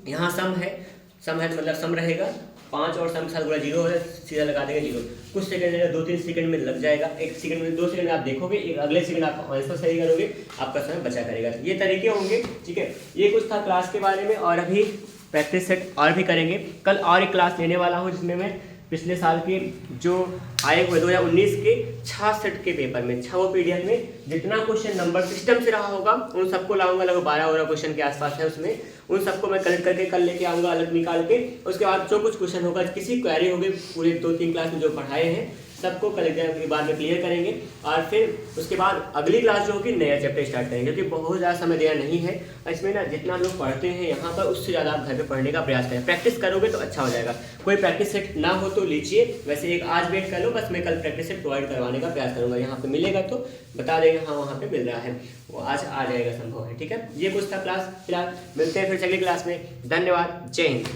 यहाँ सम है तो मतलब सम रहेगा, 5 और सम के साथ गुणा 0 है, सीधा लगा देंगे 0। कुछ सेकंड लगेगा, 2-3 सेकंड में लग जाएगा, 1 सेकंड में 2 सेकंड में आप देखोगे, एक अगले सेकंड आप आंसर सही करोगे, आपका समय बचा करेगा। ये तरीके होंगे, ठीक है। ये कुछ था क्लास के बारे में, और अभी प्रैक्टिस सेट और भी करेंगे। कल और एक क्लास लेने वाला हूँ जिसमें मैं पिछले साल के जो आए हुए 2019 के 6 सेट के पेपर में 6 पीडीएफ में जितना क्वेश्चन नंबर सिस्टम से रहा होगा उन सबको लाऊंगा। लगभग 12 क्वेश्चन के आसपास है उसमें, उन सबको मैं कलेक्ट करके कल लेके आऊँगा अलग निकाल के। उसके बाद जो कुछ क्वेश्चन होगा, किसी क्वेरी होगी पूरे 2-3 क्लास में जो पढ़ाए हैं सबको कल एग्जाम के बाद में क्लियर करेंगे, और फिर उसके बाद अगली क्लास जो होगी नया चैप्टर स्टार्ट करेंगे, क्योंकि बहुत ज़्यादा समय देना नहीं है इसमें ना। जितना लोग पढ़ते हैं यहाँ पर उससे ज़्यादा आप घर पे पढ़ने का प्रयास करें, प्रैक्टिस करोगे तो अच्छा हो जाएगा। कोई प्रैक्टिस सेट ना हो तो लीजिए, वैसे एक आज वेट कर लो, बस मैं कल प्रैक्टिस सेट प्रोवाइड करवाने का प्रयास करूँगा। यहाँ पे मिलेगा तो बता देंगे हाँ वहाँ पे मिल रहा है, वो आज आ जाएगा संभव है, ठीक है। ये कुछ था क्लास, फिलहाल मिलते हैं फिर अगली क्लास में। धन्यवाद, जय हिंद।